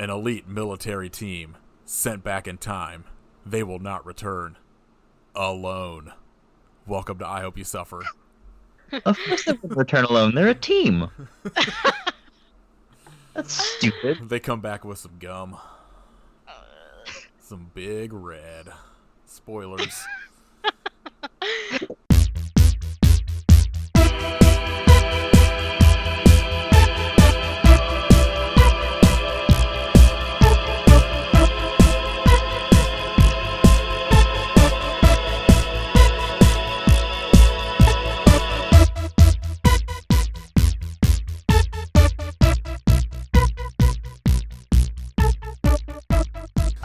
An elite military team sent back in time. They will not return. Alone. Welcome to I Hope You Suffer. Of course they would return alone. They're a team. That's stupid. They come back with some gum. Some big red. Spoilers.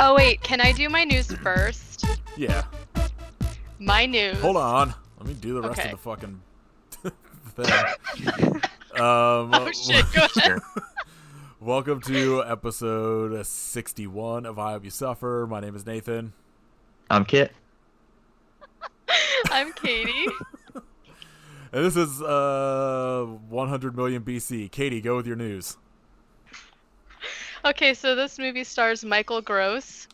Oh wait, can I do my news first? Yeah. My news. Hold on. Let me do the rest of the fucking thing. Oh shit, go ahead. Welcome to episode 61 of I Hope You Suffer. My name is Nathan. I'm Kit. I'm Katie. And this is 100 million BC. Katie, go with your news. Okay, so this movie stars Michael Gross,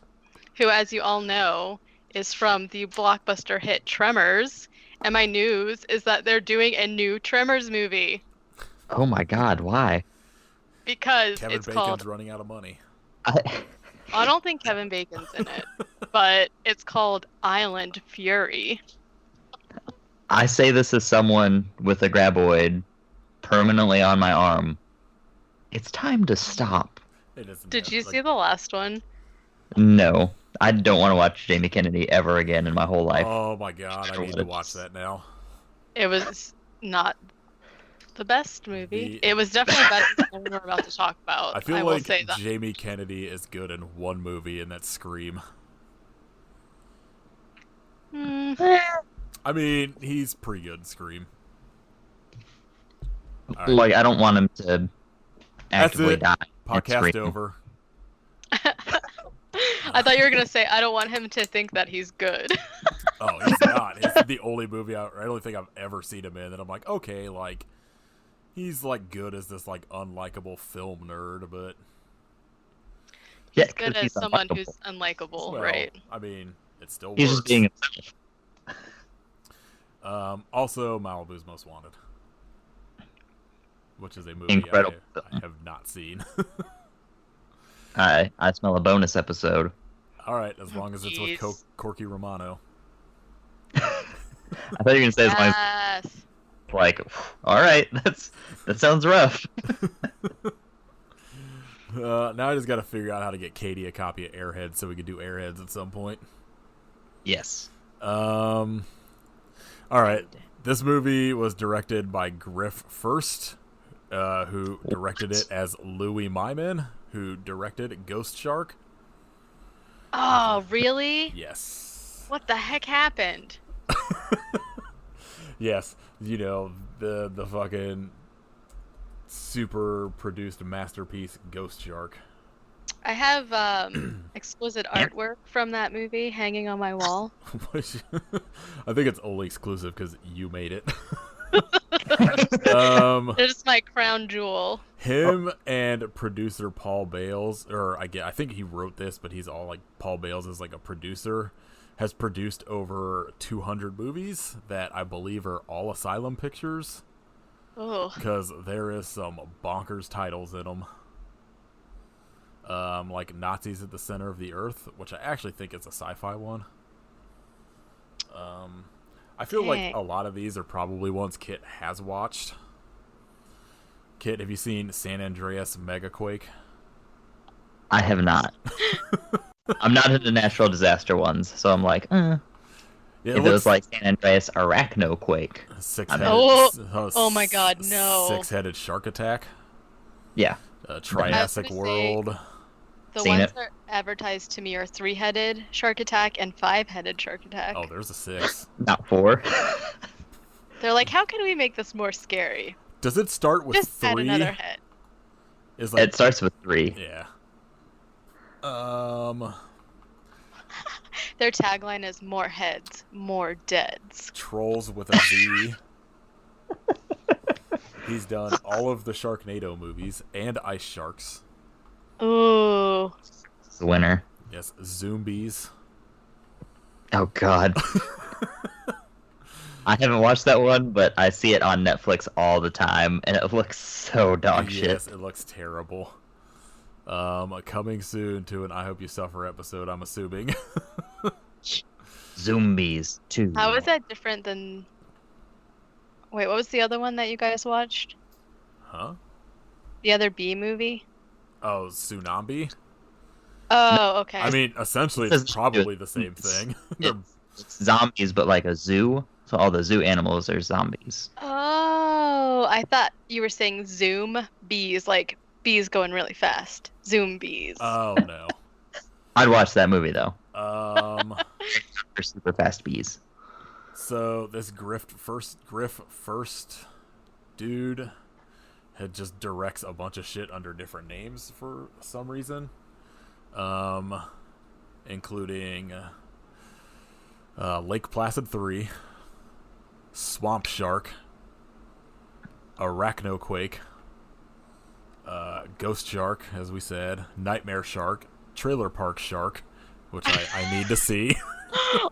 who, as you all know, is from the blockbuster hit Tremors. And my news is that they're doing a new Tremors movie. Oh my god, why? Because Kevin it's Bacon's called... running out of money. I don't think Kevin Bacon's in it, but it's called Island Fury. I say this as someone with a graboid permanently on my arm. It's time to stop. Did you see the last one? No. I don't want to watch Jamie Kennedy ever again in my whole life. Oh my god, I need to watch that now. It was not the best movie. It was definitely better than what we're about to talk about. I feel will like say that. Jamie Kennedy is good in one movie, and that's Scream. I mean, he's pretty good in Scream. Right. Like, I don't want him to actively die. Podcast over. I thought you were going to say, I don't want him to think that he's good. Oh, he's not. It's the only movie I don't think I've ever seen him in that I'm like, okay, like, he's, like, good as this, like, unlikable film nerd, but... Yeah, he's good as someone who's unlikable, well, right? I mean, it still He's works. just being himself. Also, Malibu's Most Wanted. Which is a movie Incredible. I have not seen. I smell a bonus episode. Alright, as long as it's with Corky Romano. I thought you were going to say as long as... Yes. Like, alright, that sounds rough. Now I just gotta figure out how to get Katie a copy of Airheads so we can do Airheads at some point. Yes. Alright, this movie was directed by Griff First, who directed it as Louis Myman, who directed Ghost Shark. Oh, really? Yes. What the heck happened? Yes, you know, the fucking super produced masterpiece Ghost Shark. I have exquisite artwork from that movie hanging on my wall. I think it's only exclusive because you made it. It's my crown jewel. Him and producer Paul Bales, or I think he wrote this, but he's all like, Paul Bales is like a producer, has produced over 200 movies that I believe are all Asylum Pictures. Oh. Because there is some bonkers titles in them. Like Nazis at the Center of the Earth, which I actually think is a sci-fi one. I feel like a lot of these are probably ones Kit has watched. Kit, have you seen San Andreas Megaquake? I have not. I'm not into natural disaster ones, so I'm like, Yeah, if it was like San Andreas Arachnoquake. Oh my god, no. Six-headed shark attack. Yeah. Triassic World. The ones that are advertised to me are 3-headed shark attack and 5-headed shark attack. Oh, there's a 6. Not 4. They're like, how can we make this more scary? Does it start with Just 3? add another head. It starts with 3. Yeah. Their tagline is more heads, more deads. Trolls with a Z. He's done all of the Sharknado movies and Ice Sharks. Ooh. the winner. Yes, Zombies. Oh God. I haven't watched that one, but I see it on Netflix all the time, and it looks so dog shit. Yes, it looks terrible. Coming soon to an I Hope You Suffer episode, I'm assuming. Zombies 2. How is that different than? Wait, what was the other one that you guys watched? Huh? The other B movie? Oh, Tsunami? Oh, okay. I mean, essentially, it's probably the same thing. It's zombies, but like a zoo. So all the zoo animals are zombies. Oh, I thought you were saying Zoom bees, like bees going really fast. Zoom bees. Oh, no. I'd watch that movie though. For super fast bees. So this Griff first dude had just directs a bunch of shit under different names for some reason, including Lake Placid 3, Swamp Shark, Arachnoquake, Ghost Shark, as we said, Nightmare Shark, Trailer Park Shark, which I need to see.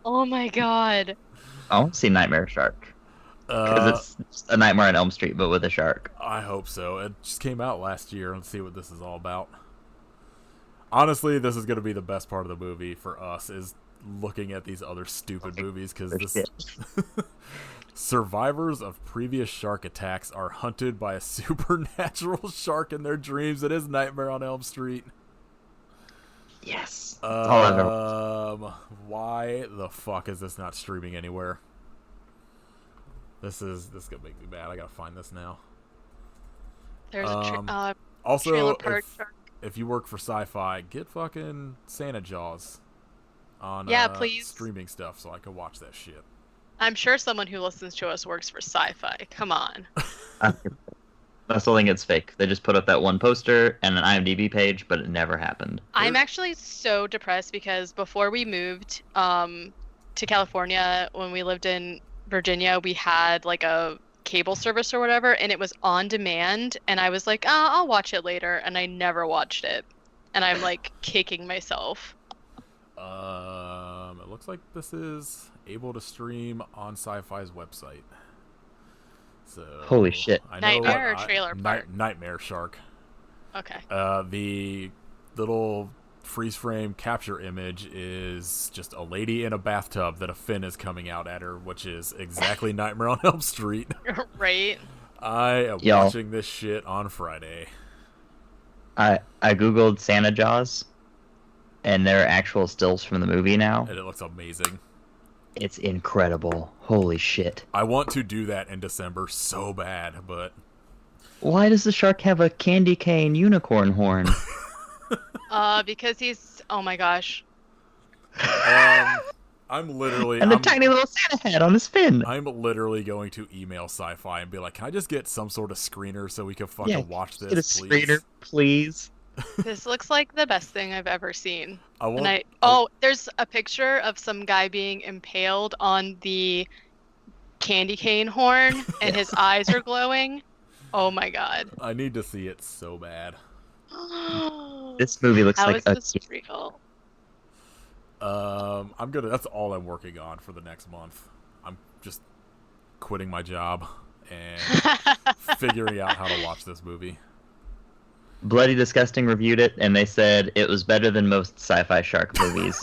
Oh my god. I want to see Nightmare Shark. Because it's just a Nightmare on Elm Street, but with a shark. I hope so. It just came out last year. Let's see what this is all about. Honestly, this is going to be the best part of the movie for us, is looking at these other stupid movies, because this survivors of previous shark attacks are hunted by a supernatural shark in their dreams. It is Nightmare on Elm Street. Yes. That's all I've ever... Why the fuck is this not streaming anywhere? This is gonna make me mad. I gotta find this now. There's a also, Trailer Park Shark. if you work for Sci-Fi, get fucking Santa Jaws on please. streaming stuff so I can watch that shit. I'm sure someone who listens to us works for Sci-Fi. Come on. I still think it's fake. They just put up that one poster and an IMDb page, but it never happened. I'm actually so depressed because before we moved to California, when we lived in Virginia, we had like a cable service or whatever, and it was on demand, and I was like, I'll watch it later, and I never watched it, and I'm like kicking myself. It looks like this is able to stream on Sci-Fi's website. So Holy shit. I know Nightmare or Trailer Park? Nightmare Shark. Okay. The little freeze frame capture image is just a lady in a bathtub that a fin is coming out at her, which is exactly Nightmare on Elm Street. Right. I am watching this shit on Friday. I googled Santa Jaws, and there are actual stills from the movie now. And it looks amazing. It's incredible. Holy shit. I want to do that in December so bad, but... Why does the shark have a candy cane unicorn horn? Because he's... Oh my gosh. I'm literally... And the tiny little Santa hat on his fin. I'm literally going to email Sci-Fi and be like, can I just get some sort of screener so we can fucking watch this, get a screener, please. This looks like the best thing I've ever seen. I there's a picture of some guy being impaled on the candy cane horn, and his eyes are glowing. Oh my god. I need to see it so bad. This movie looks How like is this real? That's all I'm working on for the next month. I'm just quitting my job and figuring out how to watch this movie. Bloody Disgusting reviewed it, and they said it was better than most sci-fi shark movies.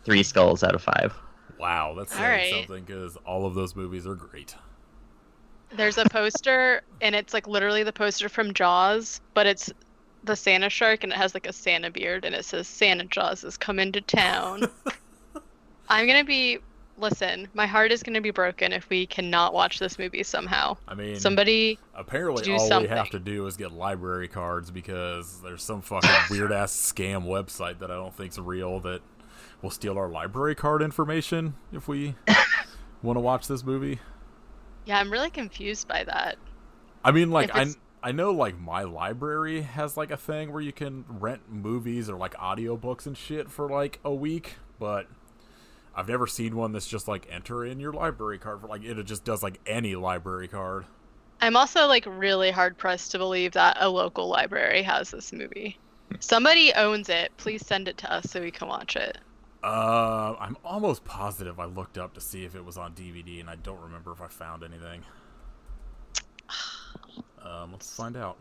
three skulls out of 5. Wow, that's saying something, because all of those movies are great. There's a poster, and it's like literally the poster from Jaws, but it's the Santa shark, and it has like a Santa beard, and it says Santa Jaws is coming to town. Listen, my heart is gonna be broken if we cannot watch this movie somehow. I mean, somebody apparently do all something. we have to do is get library cards, because there's some fucking weird ass scam website that I don't think's real that will steal our library card information if we want to watch this movie. Yeah, I'm really confused by that. I mean, like, I know, like, my library has, like, a thing where you can rent movies or, like, audiobooks and shit for, like, a week, but I've never seen one that's just, like, enter in your library card for, like, it just does, like, any library card. I'm also, like, really hard-pressed to believe that a local library has this movie. Somebody owns it. Please send it to us so we can watch it. I'm almost positive I looked up to see if it was on DVD, and I don't remember if I found anything. Let's find out.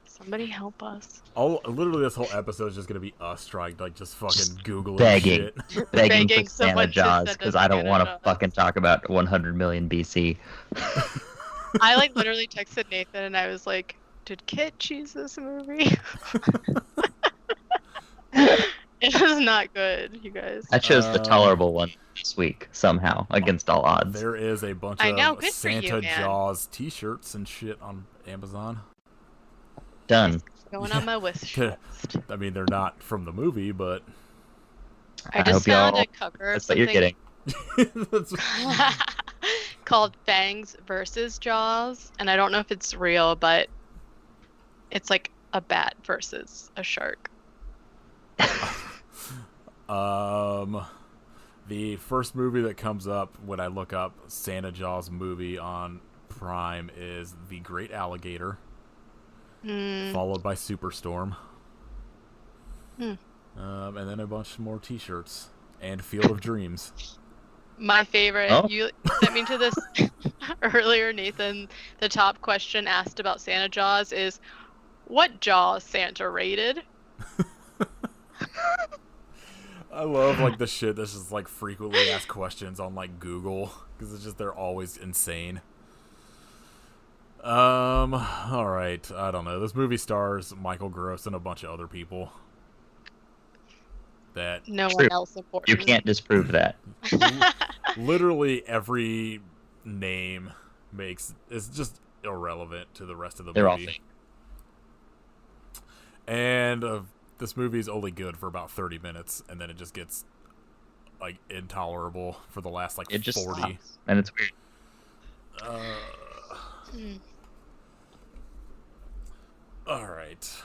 Somebody help us. Literally, this whole episode is just gonna be us trying to, like, just fucking Googling begging. shit. Begging Begging for Santa someone to Jaws send because us I don't Santa want to Jaws. fucking talk about 100 million BC. I like literally texted Nathan and I was like, "Did Kit choose this movie?" It was not good, you guys. I chose the tolerable one this week somehow against all odds. There is a bunch I know, of good for you, Santa man. Jaws T-shirts and shit on Amazon. Done. Going on my wish list. I mean, they're not from the movie, but I just hope found y'all- a cover of That's what you're something getting. That's- called Fangs versus Jaws, and I don't know if it's real, but it's like a bat versus a shark. The first movie that comes up when I look up Santa Jaws movie on Prime is The Great Alligator, followed by Superstorm, and then a bunch more T-shirts and Field of Dreams. My favorite. Oh. You sent me to this earlier, Nathan. The top question asked about Santa Jaws is, "What jaw is Santa rated?" I love, like, the shit that's just, like, frequently asked questions on, like, Google, because it's just, they're always insane. Alright, I don't know. This movie stars Michael Gross and a bunch of other people that No True. one else important. You can't disprove that. literally every name is just irrelevant to the rest of the They're all movie. fake. And this movie is only good for about 30 minutes, and then it just gets, like, intolerable for the last, like, It just 40. stops, and it's weird. Alright.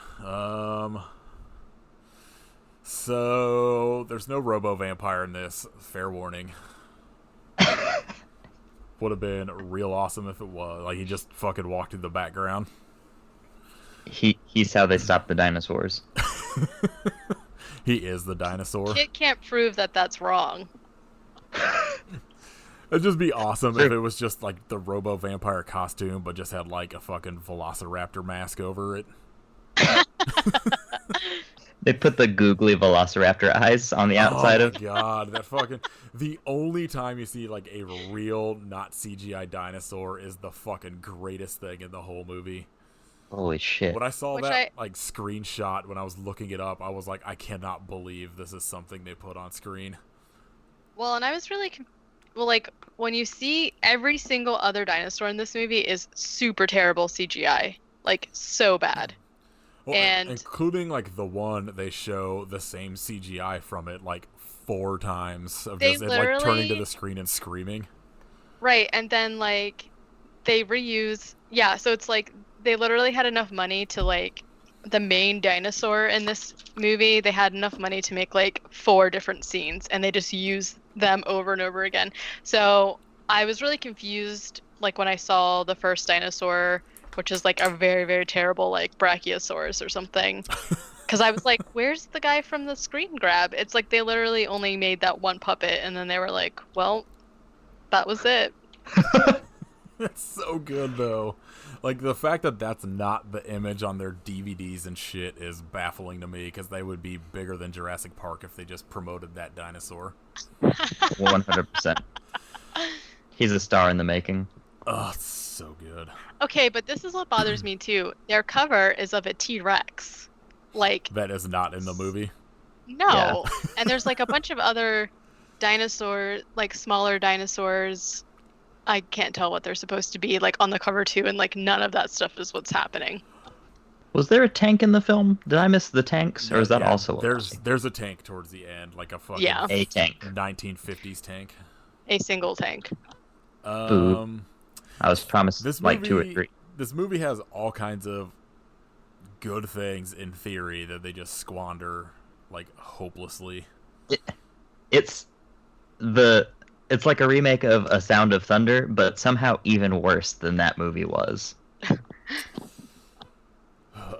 So there's no robo-vampire in this. Fair warning. Would have been real awesome if it was. Like, he just fucking walked in the background. He's how they stop the dinosaurs. He is the dinosaur. Kit can't prove that that's wrong. It'd just be awesome if it was just, like, the robo-vampire costume, but just had, like, a fucking velociraptor mask over it. They put the googly velociraptor eyes on the outside Oh of. my god, that fucking... The only time you see, like, a real, not CGI dinosaur is the fucking greatest thing in the whole movie. Holy shit! When I saw Which that, like, screenshot when I was looking it up, I was like, I cannot believe this is something they put on screen. Well, and I was really well, like, when you see every single other dinosaur in this movie is super terrible CGI, like, so bad. Well, And- including, like, the one they show the same CGI from it, like, 4 times of They just it, like, turning to literally- the screen and screaming. Right, and then, like, they reuse, yeah, so it's like they literally had enough money to, like, the main dinosaur in this movie, they had enough money to make, like, 4 different scenes, and they just use them over and over again. So I was really confused, like, when I saw the first dinosaur, which is, like, a very, very terrible, like, brachiosaurus or something. Because I was like, where's the guy from the screen grab? It's like they literally only made that one puppet, and then they were like, well, that was it. That's so good, though. Like, the fact that that's not the image on their DVDs and shit is baffling to me, because they would be bigger than Jurassic Park if they just promoted that dinosaur. 100%. He's a star in the making. Oh, it's so good. Okay, but this is what bothers me too. Their cover is of a T-Rex. Like, That is not in the movie. no. And there's like a bunch of other dinosaur, like smaller dinosaurs. I can't tell what they're supposed to be, like on the cover too, and like none of that stuff is what's happening. Was there a tank in the film? Did I miss the tanks, or is that Yeah, also there's a tank towards the end, like a fucking Yeah. a tank? 1950s tank. A single tank. I was promised This like 2 or movie- 3. This movie has all kinds of good things in theory that they just squander, like, hopelessly. It's like a remake of A Sound of Thunder, but somehow even worse than that movie was.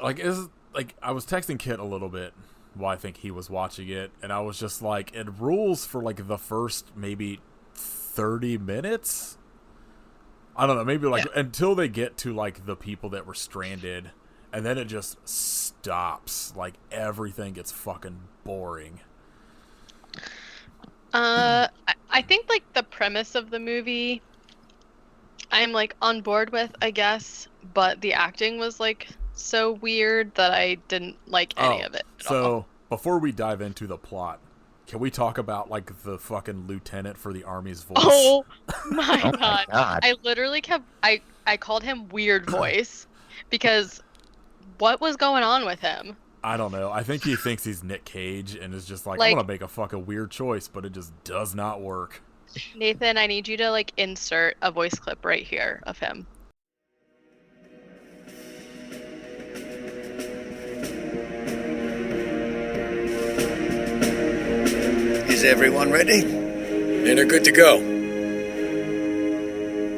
Like, like I was texting Kit a little bit while I think he was watching it, and I was just like, it rules for like the first maybe 30 minutes. I don't know, maybe like until they get to like the people that were stranded, and then it just stops. Like everything gets fucking boring. I think like the premise of the movie, I'm like on board with, I guess, but the acting was like so weird that I didn't like any of it at all. So before we dive into the plot, can we talk about like the fucking lieutenant for the Army's voice? Oh my Oh god. my god. I literally kept I called him Weird Voice because what was going on with him? I don't know. I think he thinks he's Nick Cage and is just like, Like- I'm gonna make a fucking weird choice, but it just does not work. Nathan, I need you to like insert a voice clip right here of him. Is everyone ready? And are good to go.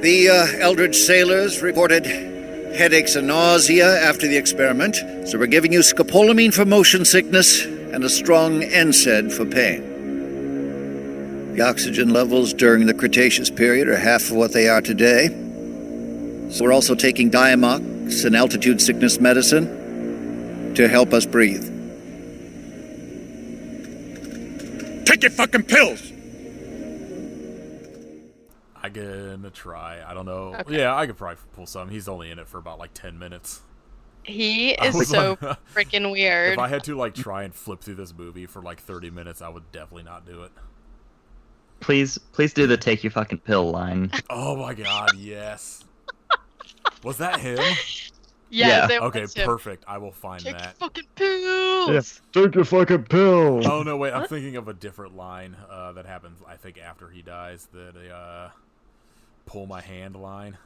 The Eldridge sailors reported headaches and nausea after the experiment, so we're giving you scopolamine for motion sickness and a strong NSAID for pain. The oxygen levels during the Cretaceous period are half of what they are today. So we're also taking Diamox and altitude sickness medicine to help us breathe. Take your fucking pills! I'm gonna try. I don't know. Okay. Yeah, I could probably pull some. He's only in it for about like 10 minutes. He I is was so like- freaking weird. If I had to like try and flip through this movie for like 30 minutes, I would definitely not do it. Please do the take your fucking pill line. Oh my god, yes. Was that him? Yes, it Okay, was him. perfect. I will find Take your that. fucking pills. Take your fucking pill. Oh no, wait, I'm thinking of a different line that happens, I think, after he dies. That pull my hand line.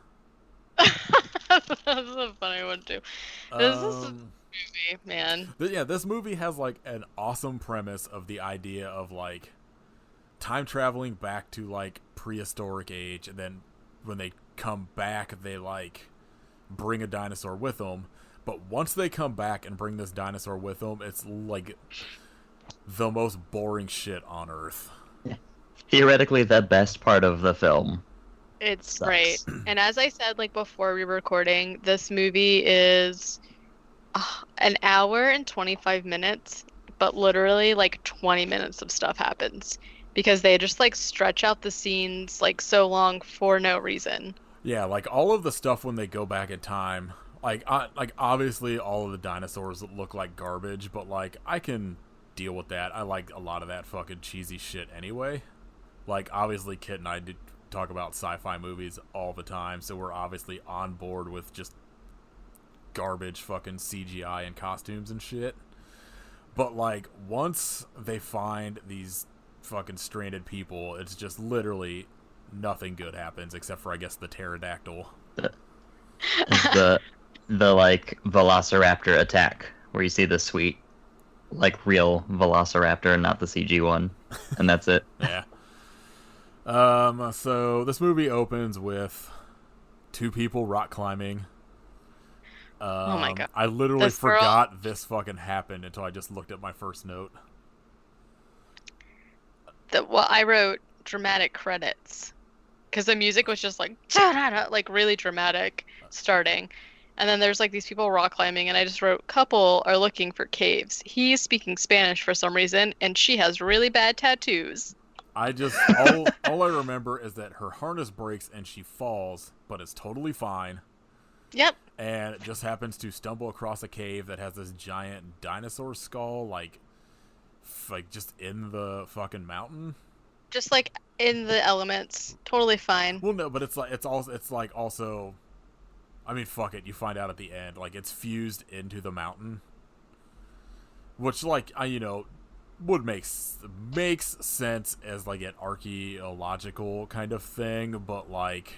That's a funny one too. This is a Um, movie, man. yeah, this movie has like an awesome premise of the idea of like time traveling back to like prehistoric age, and then when they come back, they like bring a dinosaur with them. But once they come back and bring this dinosaur with them, it's like the most boring shit on Earth. Theoretically, the best part of the film. It's Sucks. great. And as I said, like before we were recording, this movie is an hour and 25 minutes, but literally like 20 minutes of stuff happens because they just like stretch out the scenes like so long for no reason. Yeah, like all of the stuff when they go back in time, like obviously all of the dinosaurs look like garbage, but like I can deal with that. I like a lot of that fucking cheesy shit anyway. Like obviously Kit and I did talk about sci-fi movies all the time, so we're obviously on board with just garbage fucking CGI and costumes and shit. But like once they find these fucking stranded people, it's just literally nothing good happens except for I guess the pterodactyl. The like velociraptor attack where you see the sweet like real velociraptor and not the CG one, and that's it. Yeah. So this movie opens with two people rock climbing. Oh my God. I literally This girl- forgot this fucking happened until I just looked at my first note. Well, I wrote dramatic credits because the music was just like like really dramatic starting. And then there's like these people rock climbing, and I just wrote, couple are looking for caves. He's speaking Spanish for some reason, and she has really bad tattoos. I just all I remember is that her harness breaks and she falls, but it's totally fine. Yep. And it just happens to stumble across a cave that has this giant dinosaur skull, like just in the fucking mountain. Just like in the elements. Totally fine. Well, no, but it's like also, I mean, fuck it. You find out at the end, like it's fused into the mountain, which like would makes sense as like an archaeological kind of thing, but like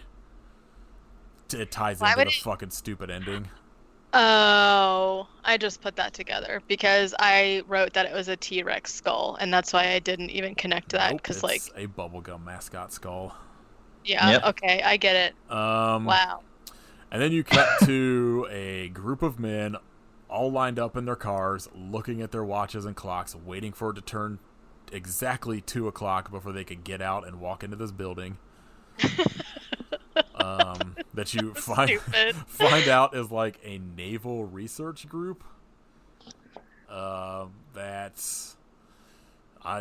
it ties Why into would the it- fucking stupid ending. Oh, I just put that together because I wrote that it was a T-Rex skull, and that's why I didn't even connect that. Nope, Because, it's like, a bubblegum mascot skull. yeah, Yep. okay, I get it. Wow. And then you cut to a group of men all lined up in their cars, looking at their watches and clocks, waiting for it to turn exactly 2 o'clock before they could get out and walk into this building. That you find out is like a naval research group. That's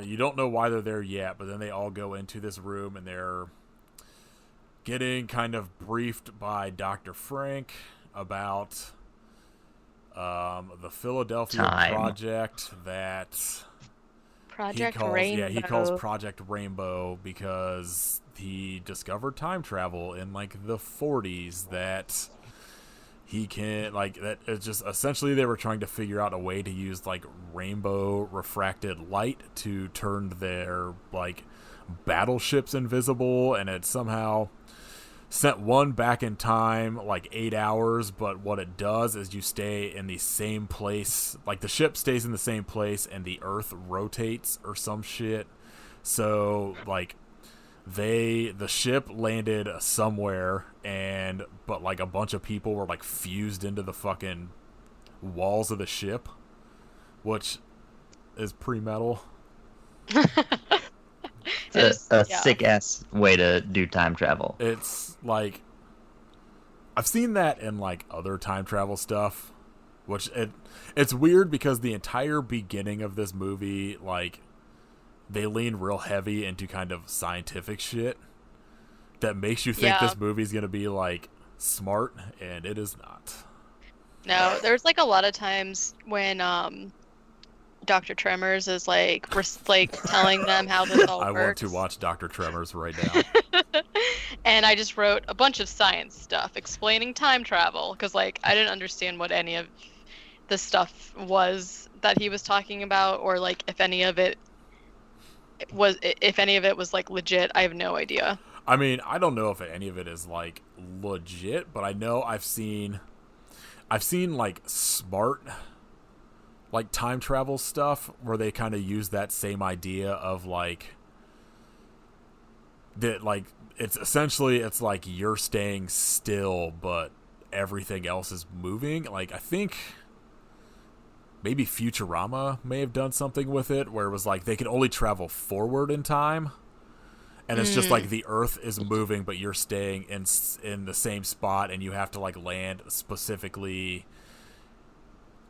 you don't know why they're there yet, but then they all go into this room and they're getting kind of briefed by Dr. Frank about the Philadelphia project that Project he calls, Rainbow. Yeah, he calls Project Rainbow because he discovered time travel in like the 40s that he can like that. It's just essentially they were trying to figure out a way to use like rainbow refracted light to turn their like battleships invisible, and it somehow sent one back in time like 8 hours, but what it does is you stay in the same place, like the ship stays in the same place and the earth rotates or some shit. So like the ship landed somewhere, but like a bunch of people were like fused into the fucking walls of the ship, which is pre-metal. It's a sick ass way to do time travel. It's like I've seen that in like other time travel stuff, which it's weird because the entire beginning of this movie, like they lean real heavy into kind of scientific shit that makes you think this movie's gonna be like smart, and it is not. No, there's like a lot of times when Dr. Tremors is like telling them how this all I works. want to watch Dr. Tremors right now. And I just wrote a bunch of science stuff explaining time travel because like I didn't understand what any of the stuff was that he was talking about, or like if any of it was like legit. I have no idea. I mean, I don't know if any of it is like legit, but I know I've seen like smart like time travel stuff where they kind of use that same idea of like that, like it's essentially it's like you're staying still but everything else is moving. Like I think maybe Futurama may have done something with it where it was like they could only travel forward in time, and it's just like the earth is moving but you're staying in the same spot, and you have to like land specifically.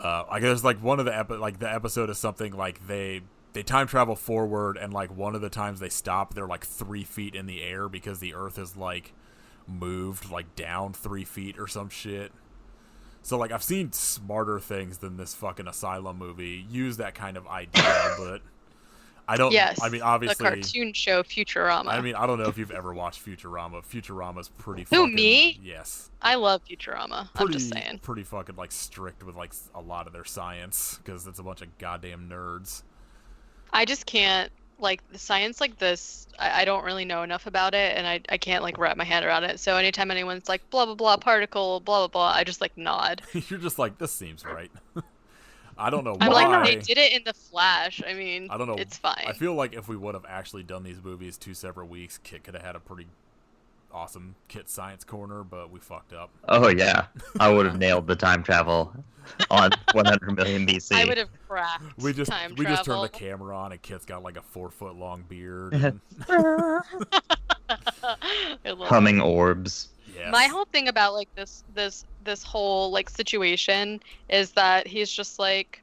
I guess like one of the episode is something like they time travel forward, and like one of the times they stop, they're like 3 feet in the air because the earth is like moved like down 3 feet or some shit. So like I've seen smarter things than this fucking Asylum movie use that kind of idea, but I don't. Yes, I mean, obviously, the cartoon show Futurama. I mean, I don't know if you've ever watched Futurama. Futurama's pretty. Who, fucking, me? Yes. I love Futurama. I'm just saying. Pretty fucking like strict with like a lot of their science because it's a bunch of goddamn nerds. I just can't like the science like this. I don't really know enough about it, and I can't like wrap my head around it. So anytime anyone's like blah blah blah particle blah blah blah, I just like nod. You're just like, this seems right. I don't know why. I'm like, they did it in the Flash. I mean, I don't know. It's fine. I feel like if we would have actually done these movies 2 separate weeks, Kit could have had a pretty awesome Kit Science Corner, but we fucked up. Oh yeah, I would have nailed the time travel on 100 million BC. I would have cracked We just time turned travel. the camera on, and Kit's got like a 4-foot long beard. And... Humming orbs. Yes. My whole thing about like this whole like situation is that he's just like,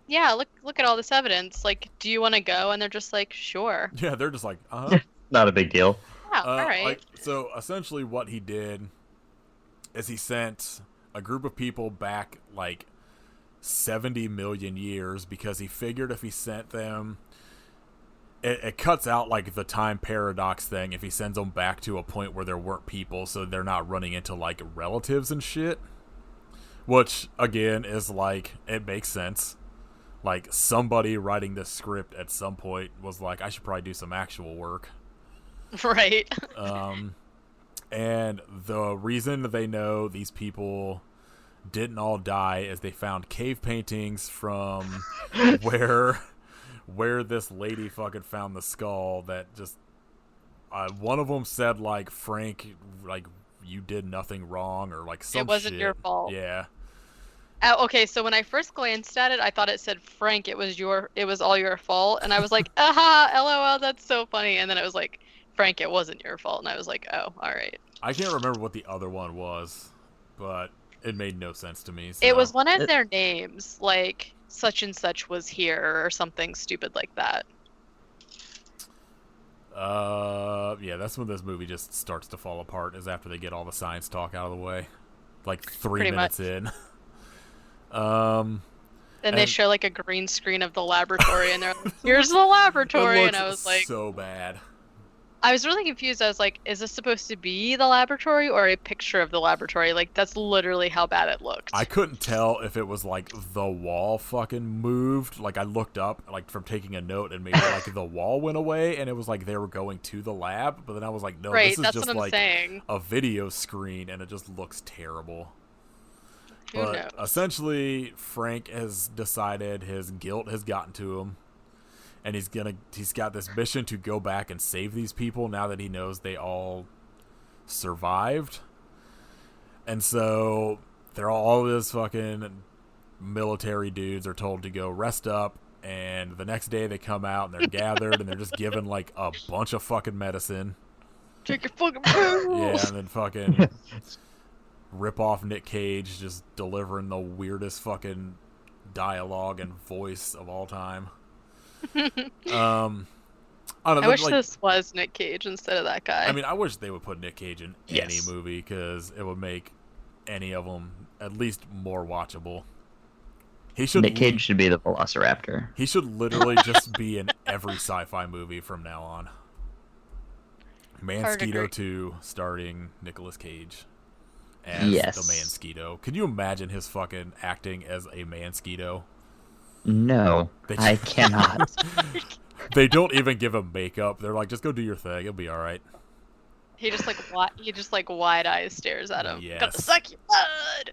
yeah, look at all this evidence. Like, do you want to go? And they're just like, sure. Yeah, they're just like, uh-huh. Not a big deal. Yeah, all right. Like, so essentially what he did is he sent a group of people back like 70 million years because he figured if he sent them, it cuts out like the time paradox thing if he sends them back to a point where there weren't people, so they're not running into like relatives and shit, which again is like, it makes sense. Like somebody writing this script at some point was like, I should probably do some actual work. Right. And the reason they know these people didn't all die is they found cave paintings from where this lady fucking found the skull that just one of them said like, Frank, like you did nothing wrong, or like some shit. It wasn't your fault. Yeah. Okay, so when I first glanced at it, I thought it said Frank. It was all your fault, and I was like, aha, LOL, that's so funny. And then it was like, Frank, it wasn't your fault, and I was like, oh, all right. I can't remember what the other one was, but it made no sense to me. So. It was one of their names, like such and such was here, or something stupid like that. Yeah, that's when this movie just starts to fall apart. Is after they get all the science talk out of the way, like 3 Pretty minutes much. in. Then they show like a green screen of the laboratory, and they're like, "Here's the laboratory," and I was like, so bad. I was really confused. I was like, "Is this supposed to be the laboratory or a picture of the laboratory?" Like that's literally how bad it looked. I couldn't tell if it was like the wall fucking moved. Like I looked up like from taking a note and maybe like the wall went away and it was like they were going to the lab. But then I was like, no, Right, this is that's just what I'm like saying. a video screen and it just looks terrible. Who But knows? essentially, Frank has decided his guilt has gotten to him. And he's got this mission to go back and save these people now that he knows they all survived. And so all this fucking military dudes are told to go rest up, and the next day they come out and they're gathered and they're just given like a bunch of fucking medicine. Take your fucking pills. Yeah, and then fucking rip off Nick Cage just delivering the weirdest fucking dialogue and voice of all time. I don't know, I wish like, this was Nick Cage instead of that guy. I mean, I wish they would put Nick Cage in any Yes. movie because it would make any of them at least more watchable. He should Nick Cage should be the Velociraptor. He should literally just be in every sci-fi movie from now on. Hard to Mansquito agree. 2 starring Nicolas Cage as Yes. the Mansquito. Could you imagine his fucking acting as a Mansquito? No, They- I cannot. They don't even give him makeup. They're like, just go do your thing. It'll be all right. he just like wide eyes stares at him. Yes. Gonna suck your blood.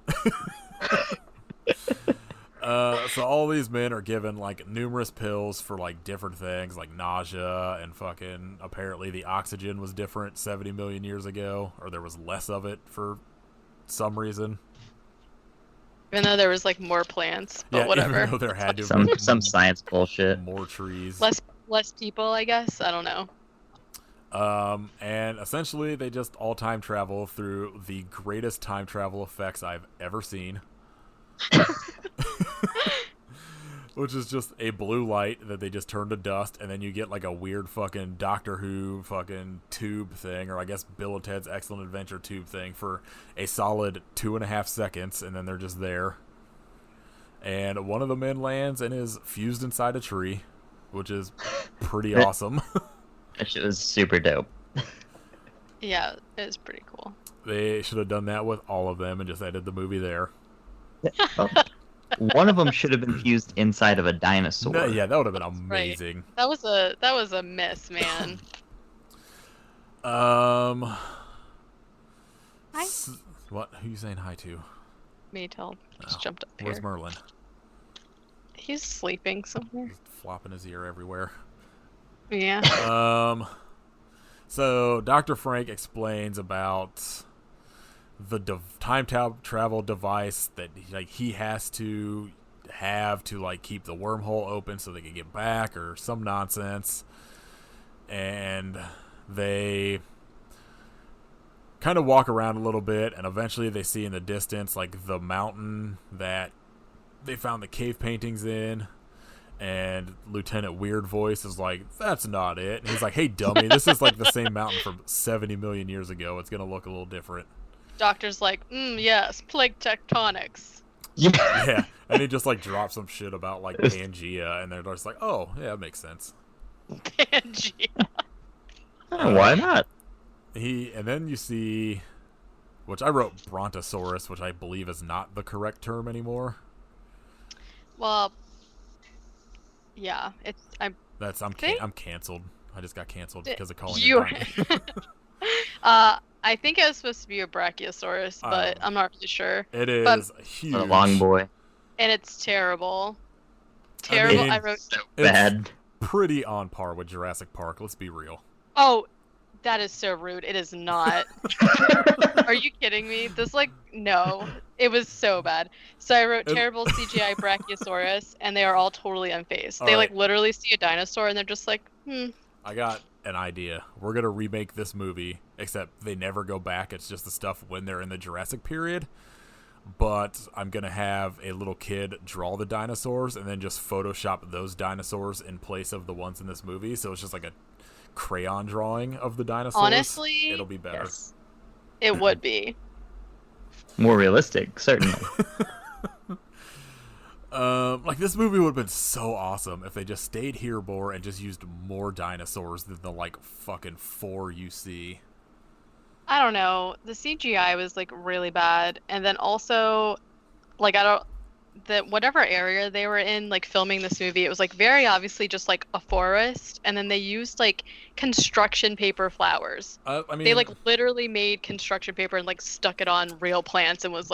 So all these men are given like numerous pills for like different things, like nausea and fucking. Apparently, the oxygen was different 70 million years ago, or there was less of it for some reason. Even though there was like more plants, but whatever. Even though there had to be some science bullshit. more trees. Less people, I guess. I don't know. And essentially, they just all time travel through the greatest time travel effects I've ever seen. Which is just a blue light that they just turn to dust, and then you get like a weird fucking Doctor Who fucking tube thing, or I guess Bill and Ted's Excellent Adventure tube thing for a solid 2.5 seconds, and then they're just there. And one of the men lands and is fused inside a tree, which is pretty awesome. That shit was super dope. Yeah, it was pretty cool. They should have done that with all of them and just ended the movie there. Well, one of them should have been fused inside of a dinosaur. No, yeah, that would have been amazing. That was a miss, man. Hi. Hi. What? Who you saying hi to? Maytel just Oh, jumped up Where's here. Merlin? He's sleeping somewhere. Just flopping his ear everywhere. Yeah. So Dr. Frank explains about the time travel device that he has to have to like keep the wormhole open so they can get back or some nonsense. And they kind of walk around a little bit, and eventually they see in the distance like the mountain that they found the cave paintings in. And Lieutenant Weird Voice is like, that's not it. And he's like, hey, dummy, this is like the same mountain from 70 million years ago. It's going to look a little different. Doctor's like, yes, plate tectonics. Yeah. And he just like drops some shit about like Pangea. And they're just like, oh, yeah, that makes sense. Pangea. Oh, why not? And then you see, which I wrote Brontosaurus, which I believe is not the correct term anymore. Well, yeah, I'm canceled. I just got canceled because of calling you. it. I think it was supposed to be a Brachiosaurus, but I'm not really sure. It is huge. A long boy. And it's terrible. Terrible. mean, I wrote. So It's bad. pretty on par with Jurassic Park. Let's be real. Oh, That is so rude. It is not. Are you kidding me? No. It was so bad. So I wrote terrible CGI Brachiosaurus, and they are all totally unfazed. They right. literally see a dinosaur, and they're just like, I got an idea. We're gonna remake this movie, except they never go back. It's just the stuff when they're in the Jurassic period. But I'm gonna have a little kid draw the dinosaurs and then just Photoshop those dinosaurs in place of the ones in this movie. So it's just like a crayon drawing of the dinosaurs. Honestly, it'll be better. Yes. it would be. More realistic, certainly. Like this movie would have been so awesome if they just stayed here more and just used more dinosaurs than the fucking 4 you see. I don't know. The CGI was really bad, and then also, whatever area they were in, filming this movie, it was very obviously just a forest, and then they used construction paper flowers. I mean, They literally made construction paper and stuck it on real plants and was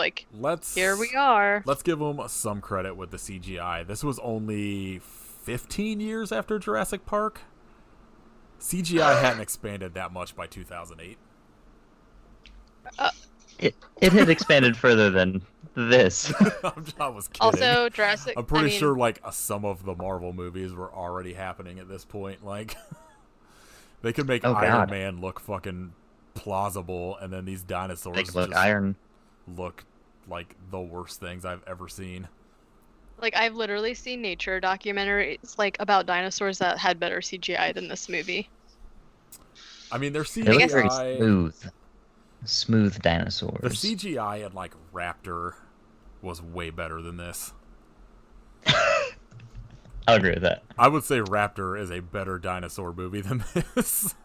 here we are. Let's give them some credit with the CGI. This was only 15 years after Jurassic Park. CGI hadn't expanded that much by 2008. It had expanded further than this. I was kidding. Also, Jurassic. I'm pretty sure some of the Marvel movies were already happening at this point. They could make Iron Man look fucking plausible, and then these dinosaurs look like the worst things I've ever seen. I've literally seen nature documentaries about dinosaurs that had better CGI than this movie. I mean, their They look very CGI, smooth dinosaurs. the CGI in Raptor was way better than this. I'll agree with that. I would say Raptor is a better dinosaur movie than this.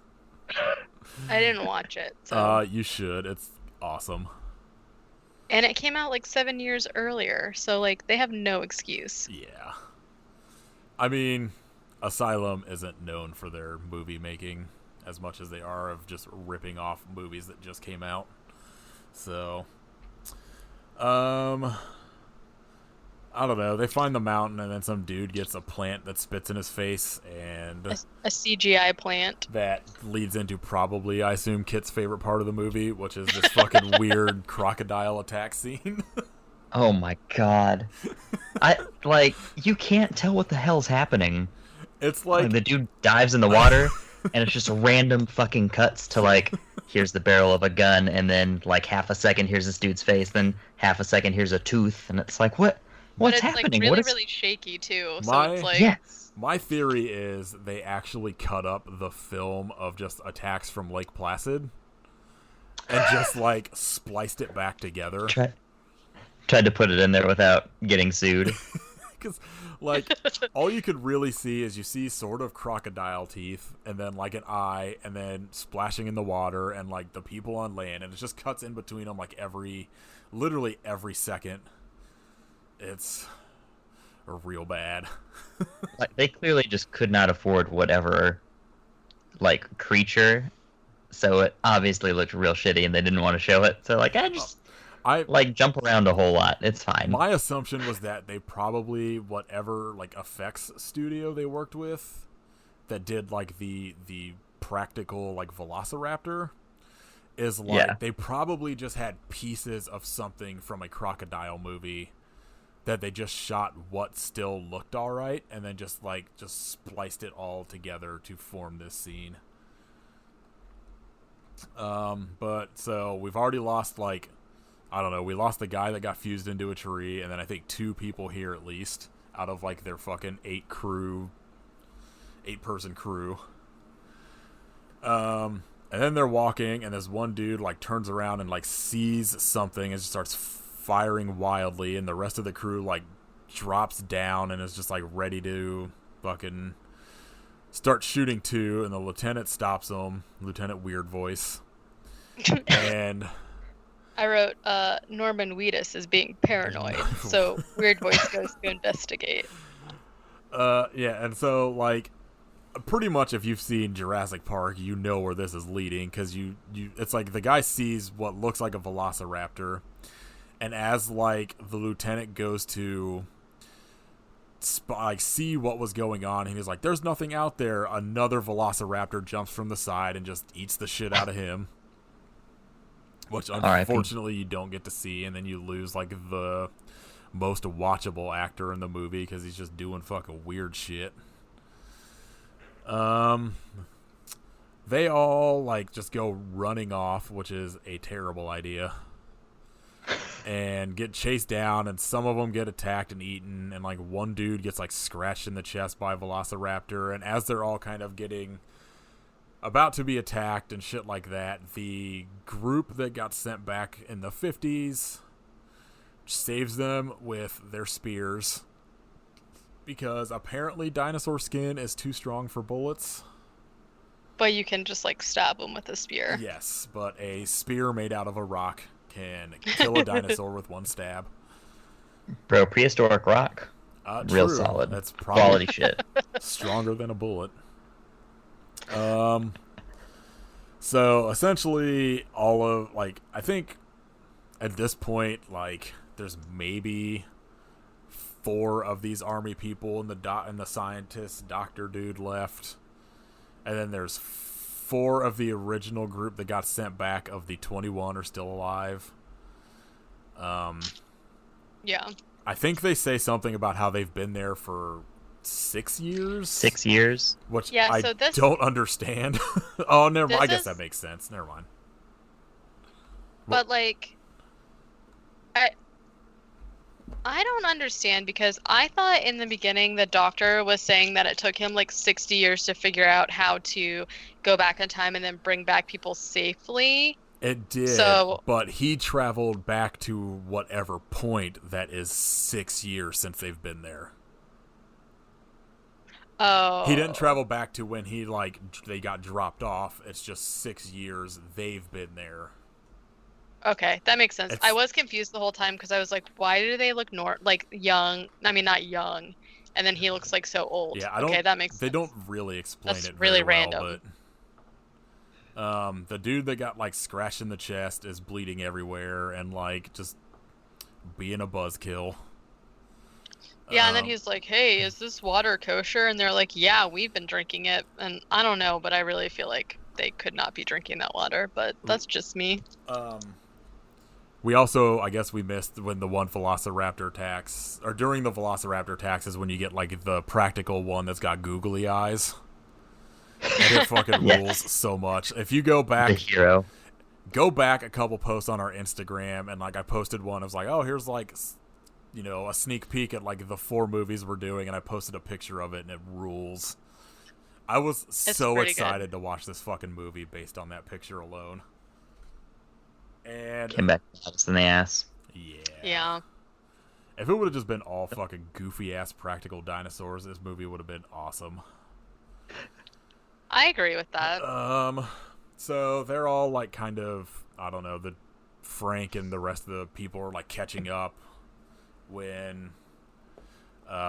I didn't watch it. So. You should. It's awesome. And it came out 7 years earlier, so they have no excuse. Yeah. I mean, Asylum isn't known for their movie making as much as they are of just ripping off movies that just came out. So, I don't know. They find the mountain, and then some dude gets a plant that spits in his face, and a CGI plant that leads into probably, I assume, Kit's favorite part of the movie, which is this fucking weird crocodile attack scene. Oh my god! You can't tell what the hell's happening. It's the dude dives in the water, and it's just random fucking cuts to here's the barrel of a gun, and then half a second here's this dude's face, then half a second here's a tooth, and it's what? What's happening? Really, really shaky too. Yes. My theory is they actually cut up the film of just attacks from Lake Placid and just spliced it back together. Tried to put it in there without getting sued. Because all you could really see is you see sort of crocodile teeth and then an eye and then splashing in the water and the people on land, and it just cuts in between them literally every second. It's real bad. They clearly just could not afford whatever creature, so it obviously looked real shitty, and they didn't want to show it. So I jump around a whole lot. It's fine. My assumption was that they probably whatever effects studio they worked with that did the practical Velociraptor is they probably just had pieces of something from a crocodile movie that they just shot what still looked all right, and then just spliced it all together to form this scene. But so we've already lost I don't know, we lost the guy that got fused into a tree, and then I think 2 people here at least out of their fucking 8-person crew. And then they're walking, and this one dude turns around and sees something and just starts firing wildly, and the rest of the crew drops down and is just ready to fucking start shooting too, and the lieutenant stops him. Lieutenant Weird Voice. And I wrote Norman Reedus is being paranoid, so Weird Voice goes to investigate. Yeah, and so pretty much if you've seen Jurassic Park, you know where this is leading, because it's the guy sees what looks like a velociraptor. And as the lieutenant goes to see what was going on, and he's like, "There's nothing out there." Another velociraptor jumps from the side and just eats the shit out of him, which unfortunately you don't get to see, and then you lose like the most watchable actor in the movie because he's just doing fucking weird shit. They all like just go running off, which is a terrible idea, and get chased down, and some of them get attacked and eaten, and like one dude gets like scratched in the chest by a velociraptor, and as they're all kind of getting about to be attacked and shit like that, the group that got sent back in the 50s saves them with their spears, because apparently dinosaur skin is too strong for bullets. But you can just like stab them with a spear. Yes, but a spear made out of a rock can kill a dinosaur with one stab. Bro, prehistoric rock. Real True. solid. That's probably quality shit. stronger than a bullet. So essentially all of like, I think at this point, like there's maybe 4 of these army people and the scientist doctor dude left. And then there's 4 of the original group that got sent back of the 21 are still alive. Yeah. I think they say something about how they've been there for 6 years. 6 years? Which Yeah, I so don't understand. Oh, never mind. I guess is- that makes sense. Never mind. But like, I don't understand, because I thought in the beginning the doctor was saying that it took him like 60 years to figure out how to go back in time and then bring back people safely. It did, So- but he traveled back to whatever point that is 6 years since they've been there. Oh. He didn't travel back to when they got dropped off. It's just 6 years they've been there. Okay, that makes sense. It's- I was confused the whole time because I was like, why do they look like young? I mean, not young. And then he looks like so old. Yeah, I don't. Okay, that makes They sense. don't really explain That's it really very random. well, but the dude that got like scratched in the chest is bleeding everywhere and like just being a buzzkill. Yeah, and then he's like, hey, is this water kosher? And they're like, yeah, we've been drinking it. And I don't know, but I really feel like they could not be drinking that water. But that's just me. We also, I guess we missed when the one velociraptor attacks, or during the velociraptor attacks is when you get like the practical one that's got googly eyes. And it fucking Yes. rules so much. If you go The back, hero. a couple posts on our Instagram, and like I posted one, it was like, oh, here's like, a sneak peek at like the 4 movies we're doing, and I posted a picture of it, and it rules. I was so pretty excited to watch this fucking movie based on that picture alone. And Came back in the ass. Yeah. if it would have just been all fucking goofy ass practical dinosaurs, this movie would have been awesome. I agree with that. So they're all like kind of, I don't know, the Frank and the rest of the people are like catching up when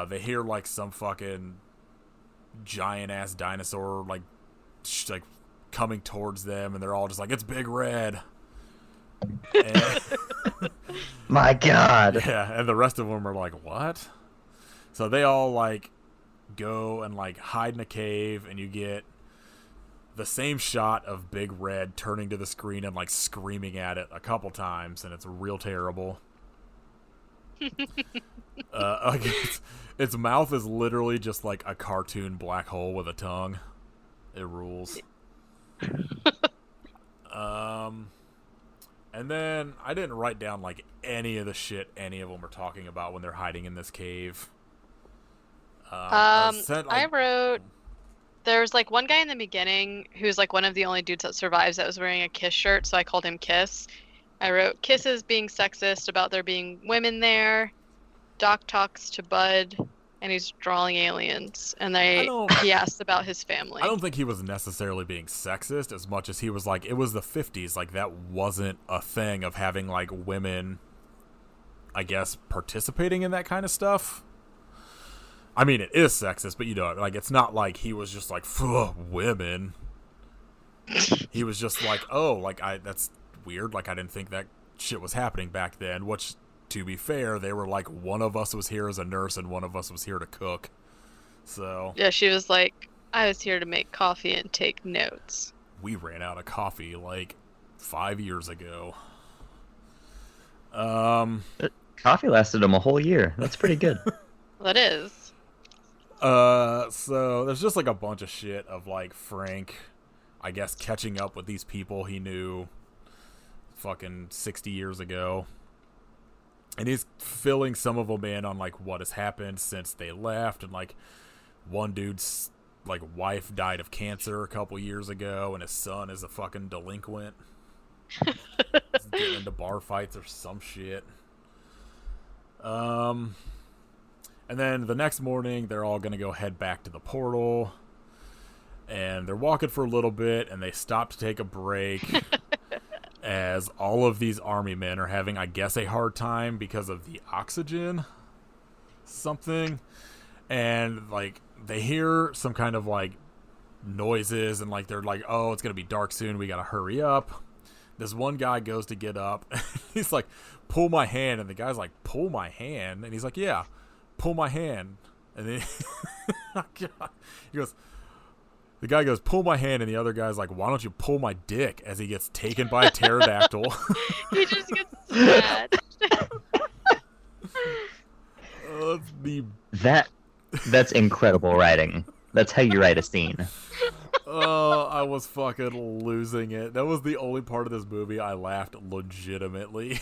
they hear like some fucking giant ass dinosaur like coming towards them, and they're all just like, it's Big Red. And, My God. yeah, and the rest of them are like, what? So they all like go and like hide in a cave, and you get the same shot of Big Red turning to the screen and like screaming at it a couple times, and it's real terrible. Like its mouth is literally just like a cartoon black hole with a tongue. It rules. And then I didn't write down like any of the shit any of them are talking about when they're hiding in this cave. I wrote, there's like one guy in the beginning who's like one of the only dudes that survives that was wearing a Kiss shirt, so I called him Kiss. I wrote, Kiss is being sexist about there being women there. Doc talks to Bud, and he's drawing aliens, and he asked about his family. I don't think he was necessarily being sexist as much as he was like, it was the 50s, like that wasn't a thing of having like women, I guess, participating in that kind of stuff. I mean, it is sexist, but like it's not like he was just like, women. He was just like, oh, like that's weird, like I didn't think that shit was happening back then, which to be fair, they were like, one of us was here as a nurse and one of us was here to cook. So Yeah, she was like, I was here to make coffee and take notes. we ran out of coffee like 5 years ago. Coffee lasted them a whole year. That's pretty good. That is. So there's just like a bunch of shit of like Frank, I guess, catching up with these people he knew fucking 60 years ago. And he's filling some of them in on like what has happened since they left, and like one dude's like wife died of cancer a couple years ago, and his son is a fucking delinquent. He's getting into bar fights or some shit. And then the next morning, they're all gonna go head back to the portal, and they're walking for a little bit, and they stop to take a break. As all of these army men are having, I guess, a hard time because of the oxygen something. And, like, they hear some kind of, like, noises, and, like, they're like, oh, it's going to be dark soon, we got to hurry up. This one guy goes to get up, and he's like, pull my hand, and the guy's like, pull my hand? And he's like, yeah, pull my hand. And then he goes... The guy goes, pull my hand, and the other guy's like, why don't you pull my dick, as he gets taken by a pterodactyl. He just gets snatched. That's incredible writing. That's how you write a scene. Oh, I was fucking losing it. That was the only part of this movie I laughed legitimately.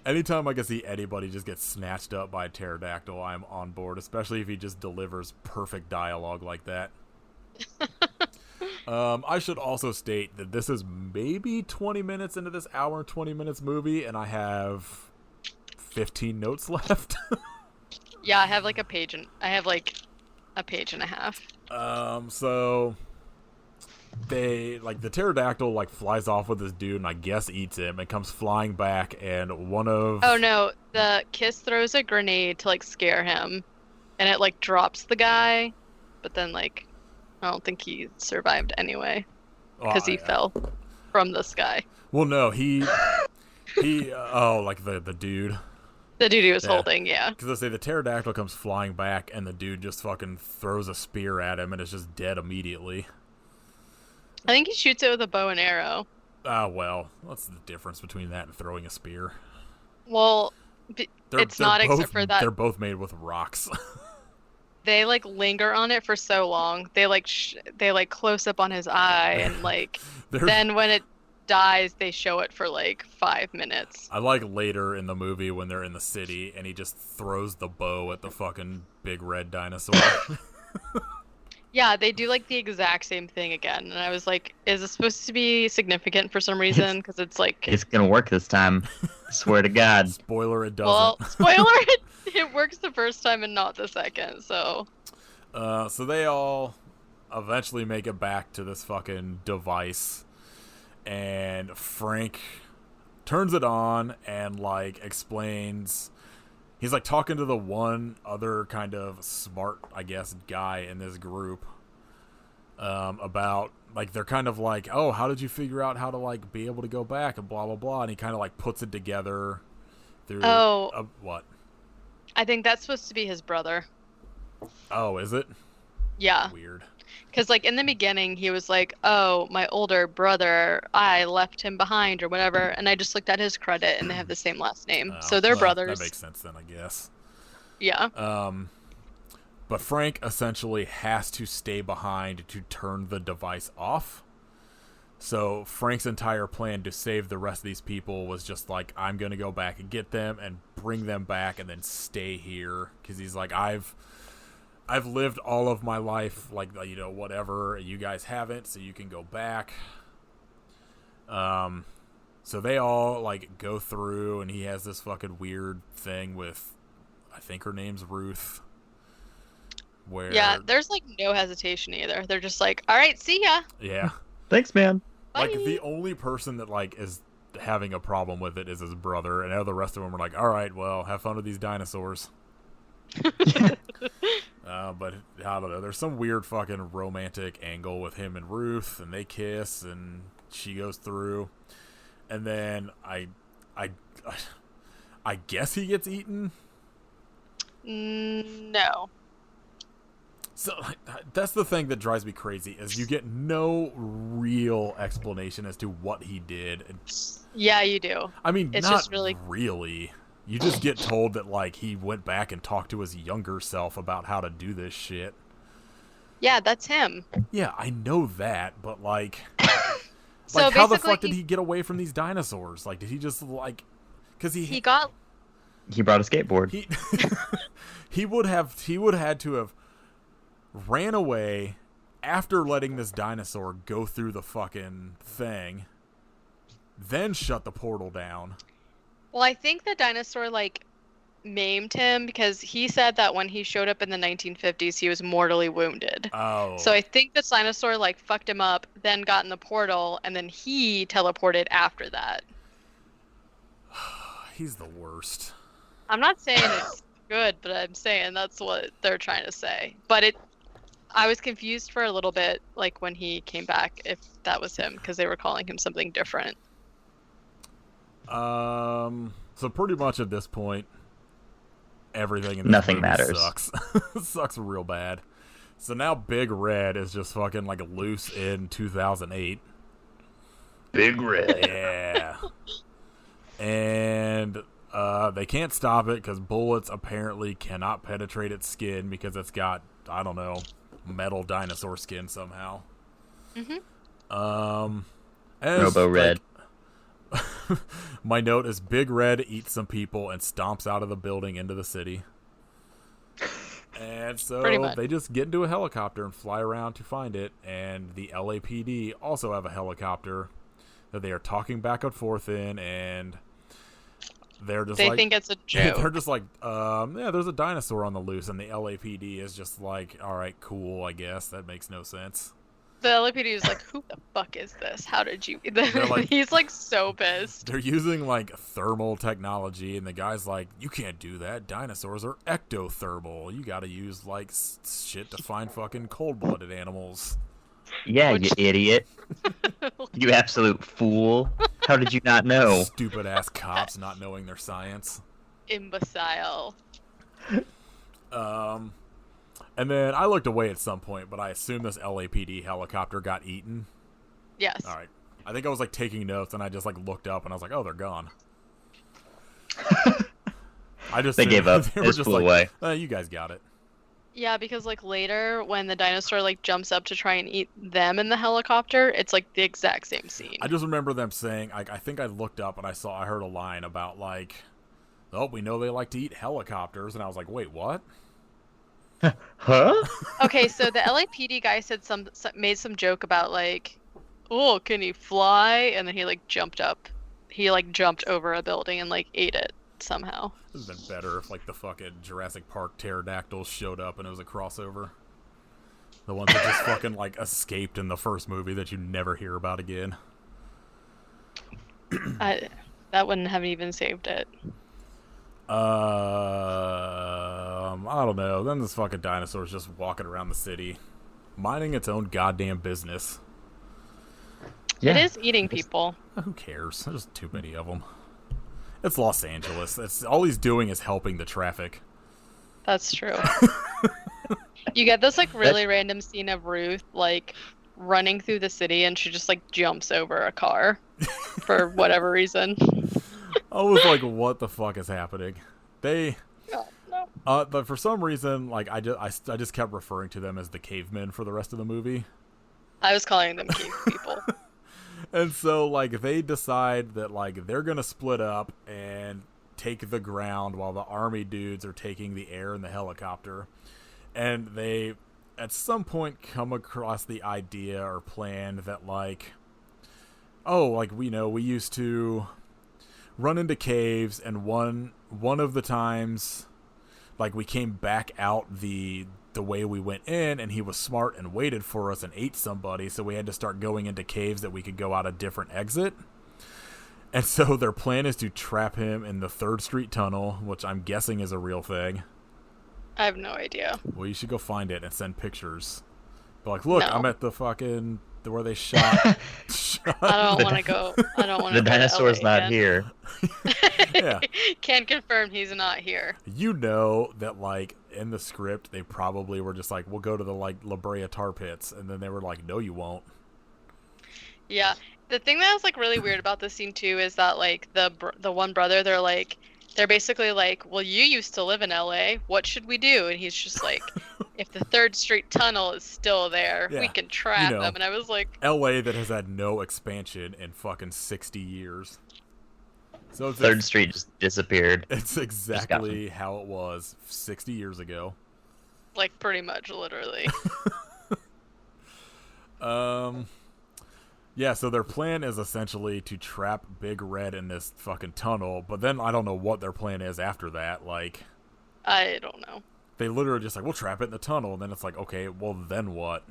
Anytime I can see anybody just get snatched up by a pterodactyl, I'm on board, especially if he just delivers perfect dialogue like that. I should also state that this is maybe 20 minutes into this hour and 20 minutes movie, and I have 15 notes left. Yeah, I have like a page and a half. So they, like, the pterodactyl, like, flies off with this dude and I guess eats him and comes flying back, and one of... Oh no, the Kiss throws a grenade to like scare him, and it like drops the guy, but then like I don't think he survived anyway because he fell from the sky. Well, no, he like the dude. The dude he was holding, yeah. Because I say the pterodactyl comes flying back, and the dude just fucking throws a spear at him and is just dead immediately. I think he shoots it with a bow and arrow. Ah, well, what's the difference between that and throwing a spear? Well, it's not both, except for that. They're both made with rocks. They like linger on it for so long. They like close up on his eye, and like then when it dies, they show it for like 5 minutes. I like later in the movie when they're in the city and he just throws the bow at the fucking big red dinosaur. Yeah, they do like the exact same thing again, and I was like, is this supposed to be significant for some reason? Because it's like it's gonna work this time. I swear to God. Spoiler, it doesn't. Well, spoiler, it works the first time and not the second. So they all eventually make it back to this fucking device, and Frank turns it on and like explains. He's like talking to the one other kind of smart, I guess, guy in this group about like they're kind of like, oh, how did you figure out how to like be able to go back and blah blah blah, and he kind of like puts it together through what? I think that's supposed to be his brother. Oh, is it? Yeah. Weird. Because, like, in the beginning, he was like, oh, my older brother, I left him behind or whatever. And I just looked at his credit, and they have the same last name. So they're brothers. That makes sense then, I guess. Yeah. But Frank essentially has to stay behind to turn the device off. So Frank's entire plan to save the rest of these people was just like, I'm going to go back and get them and bring them back and then stay here. Because he's like, I've lived all of my life, like, you know, whatever. You guys haven't, so you can go back. So they all, like, go through, and he has this fucking weird thing with, I think her name's Ruth. Where... Yeah, there's, like, no hesitation either. They're just like, all right, see ya. Yeah. Thanks, man. Bye. Like, the only person that, like, is having a problem with it is his brother, and all the rest of them are like, all right, well, have fun with these dinosaurs. But I don't know. There's some weird fucking romantic angle with him and Ruth, and they kiss, and she goes through. And then I I I guess he gets eaten. No. So that's the thing that drives me crazy is you get no real explanation as to what he did. Yeah, you do. I mean, It's not just really... really. You just get told that like he went back and talked to his younger self about how to do this shit. Yeah, that's him. Yeah, I know that, but like, So like how the basically fuck did he get away from these dinosaurs? Like, did he just like, because he got... He brought a skateboard. he he would had to have ran away after letting this dinosaur go through the fucking thing, then shut the portal down. Well, I think the dinosaur, like, maimed him because he said that when he showed up in the 1950s, he was mortally wounded. Oh. So I think this dinosaur, like, fucked him up, then got in the portal, and then he teleported after that. He's the worst. I'm not saying it's good, but I'm saying that's what they're trying to say. But I was confused for a little bit, like, when he came back, if that was him, because they were calling him something different. So pretty much at this point, everything in this Nothing movie matters. sucks. Sucks real bad. So now Big Red is just fucking like loose in 2008. Big Red. Yeah. And they can't stop it because bullets apparently cannot penetrate its skin because it's got, I don't know, metal dinosaur skin somehow. Mm-hmm. Robo Red. My note is Big Red eats some people and stomps out of the building into the city. And so they just get into a helicopter and fly around to find it. And the LAPD also have a helicopter that they are talking back and forth in. And they're just They like... think it's a joke. They're just like, yeah, there's a dinosaur on the loose. And the LAPD is just like, all right, cool, I guess. That makes no sense. The LAPD is like, who the fuck is this? How did you... like- He's like so pissed. They're using like thermal technology, and the guy's like, "You can't do that. Dinosaurs are ectothermal. You got to use like shit to find fucking cold-blooded animals." Yeah, you idiot. You absolute fool. How did you not know? Stupid ass cops not knowing their science. Imbecile. And then I looked away at some point, but I assume this LAPD helicopter got eaten. Yes. All right. I think I was like taking notes, and I just like looked up, and I was like, "Oh, they're gone." They gave up. They They just flew like, away. You guys got it. Yeah, because like later when the dinosaur like jumps up to try and eat them in the helicopter, it's like the exact same scene. I just remember them saying, I think I looked up and I heard a line about like, "Oh, we know they like to eat helicopters," and I was like, "Wait, what?" Huh? Okay, so the LAPD guy said made some joke about like, oh, can he fly? And then he like jumped up. He like jumped over a building and like ate it somehow. It would have been better if like the fucking Jurassic Park pterodactyls showed up and it was a crossover. The ones that just fucking like escaped in the first movie that you never hear about again. That wouldn't have even saved it. I don't know. Then this fucking dinosaur's just walking around the city, minding its own goddamn business. Yeah. It is eating people. Who cares? There's too many of them. It's Los Angeles. It's all he's doing is helping the traffic. That's true. You get this like really random scene of Ruth like running through the city and she just like jumps over a car for whatever reason. I was like, what the fuck is happening? No. But for some reason, like I just kept referring to them as the cavemen for the rest of the movie. I was calling them cave people. And so like they decide that like they're gonna split up and take the ground while the army dudes are taking the air in the helicopter. And they at some point come across the idea or plan that like, oh, like we used to run into caves, and one of the times like we came back out the way we went in, and he was smart and waited for us and ate somebody, so we had to start going into caves that we could go out a different exit. And so their plan is to trap him in the 3rd Street Tunnel, which I'm guessing is a real thing. I have no idea. Well, you should go find it and send pictures. But like, look, No. I'm at the fucking where they shot. I don't want to go. I don't want to. The dinosaur's LA not again. here. Yeah. Can confirm he's not here. You know that, like, in the script, they probably were just like, we'll go to the, like, La Brea tar pits. And then they were like, no, you won't. Yeah. The thing that was like really weird about this scene too is that like the one brother, they're basically like, well, you used to live in LA. What should we do? And he's just like, if the 3rd Street Tunnel is still there, Yeah, we can trap you know. them. And I was like, LA that has had no expansion in fucking 60 years. So it's 3rd Street just disappeared. It's exactly how it was 60 years ago. like pretty much literally. Yeah, so their plan is essentially to trap Big Red in this fucking tunnel, but then I don't know what their plan is after that. Like, I don't know. they literally just like, we'll trap it in the tunnel, and then it's like, okay, well then what?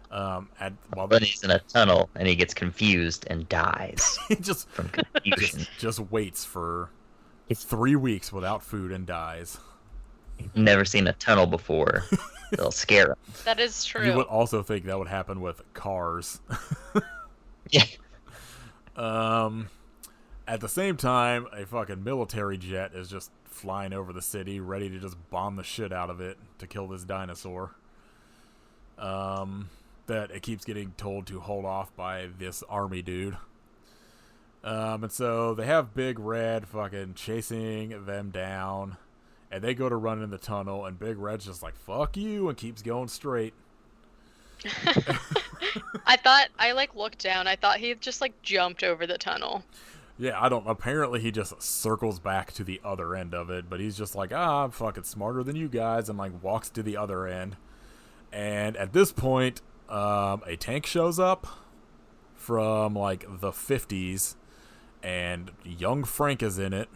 But he's in a tunnel and he gets confused and dies he just from confusion. just waits for 3 weeks without food and dies. Never seen a tunnel before. They'll scare him. That is true. You would also think that would happen with cars. Yeah. At the same time, a fucking military jet is just flying over the city, ready to just bomb the shit out of it to kill this dinosaur. That it keeps getting told to hold off by this army dude. And so they have Big Red fucking chasing them down, and they go to run in the tunnel, and Big Red's just like, fuck you, and keeps going straight. I like looked down. I thought he just like jumped over the tunnel. Yeah, apparently he just circles back to the other end of it, but he's just like, I'm fucking smarter than you guys, and like walks to the other end. And at this point, a tank shows up from like the 50s, and young Frank is in it.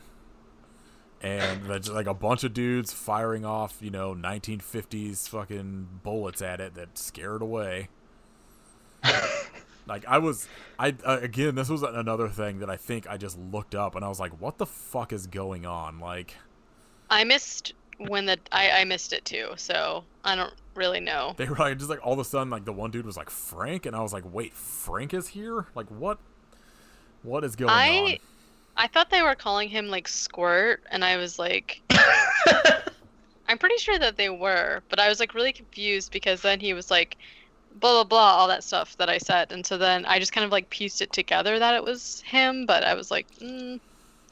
And there's like a bunch of dudes firing off, 1950s fucking bullets at it that scare it away. Like, again, this was another thing that I think I just looked up, and I was like, what the fuck is going on? Like, I missed I missed it too, so I don't really know. they were like, just like all of a sudden, like the one dude was like, Frank, and I was like, wait, Frank is here? Like, what is going on? I thought they were calling him like Squirt, and I was like, I'm pretty sure that they were, but I was like really confused because then he was like, blah blah blah, all that stuff that I said, and so then I just kind of like pieced it together that it was him, but I was like,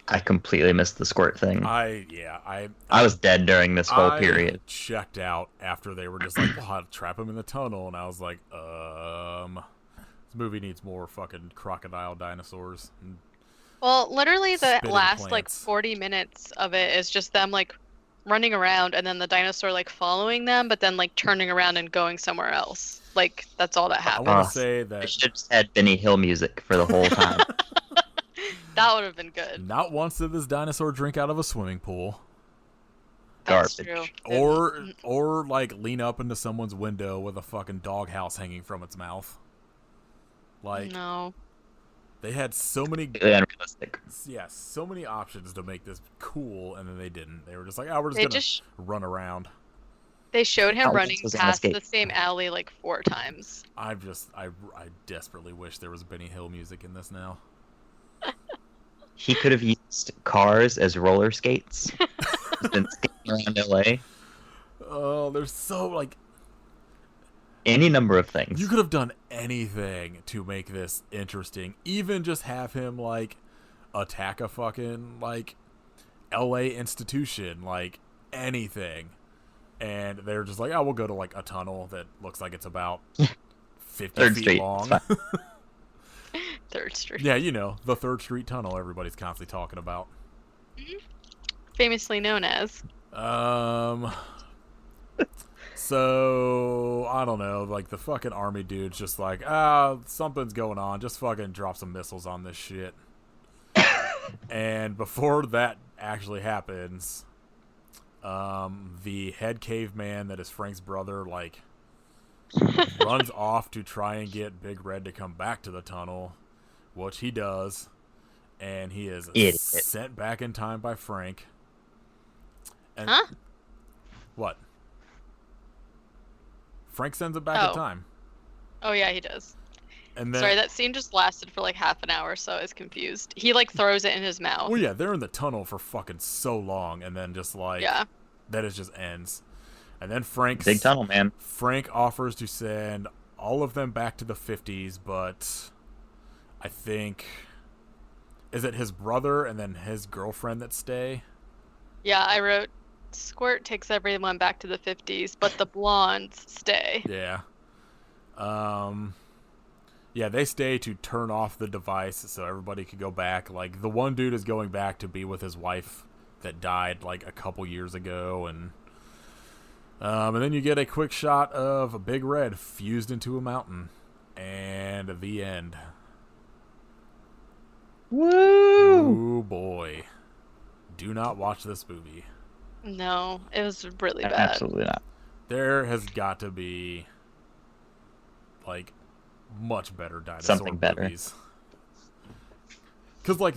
I completely missed the Squirt thing. I was dead during this whole period. Checked out after they were just like, well, I'll trap him in the tunnel, and I was like, this movie needs more fucking crocodile dinosaurs. Well, literally the Spitting last like plants. 40 minutes of it is just them like running around and then the dinosaur like following them, but then like turning around and going somewhere else. Like that's all that I happened. want to say They that should have just had Benny Hill music for the whole time. That would have been good. not once did this dinosaur drink out of a swimming pool. That's Garbage. true. Or like lean up into someone's window with a fucking doghouse hanging from its mouth. Like, No. they had so many Unrealistic. so many options to make this cool, and then they didn't. They were just like, oh, we're just They gonna just run around. they showed him Alex running was an past escape. the same alley like 4 times. I desperately wish there was Benny Hill music in this now. He could have used cars as roller skates. He's been skating around LA. Oh, there's so like, Any number of things. you could have done anything to make this interesting. Even just have him like attack a fucking like LA institution, like anything. And they're just like, oh, we'll go to like a tunnel that looks like it's about 50 Third feet Street, long. it's fine. 3rd Street. Yeah, the 3rd Street tunnel everybody's constantly talking about. Famously known as. So I don't know, like the fucking army dude's just like, something's going on, just fucking drop some missiles on this shit. And before that actually happens, the head caveman that is Frank's brother like runs off to try and get Big Red to come back to the tunnel, which he does, and he is Idiot. sent back in time by Frank. And Huh? what? Frank sends him back in Oh. time. Oh yeah, he does. And then, Sorry, that scene just lasted for like half an hour, so I was confused. He like throws it in his mouth. well, yeah, they're in the tunnel for fucking so long, and then just like, Yeah. then it just ends. And then Big tunnel, man. Frank offers to send all of them back to the 50s, but I think, is it his brother and then his girlfriend that stay? Yeah, I wrote Squirt takes everyone back to the 50s, but the blondes stay. Yeah. Yeah, they stay to turn off the device so everybody could go back. Like, the one dude is going back to be with his wife that died, like, a couple years ago, and then you get a quick shot of a Big Red fused into a mountain. And the end. Woo! Ooh, boy. Do not watch this movie. No, it was really bad. Absolutely not. There has got to be, like, much better dinosaur Something better. movies. Because, like,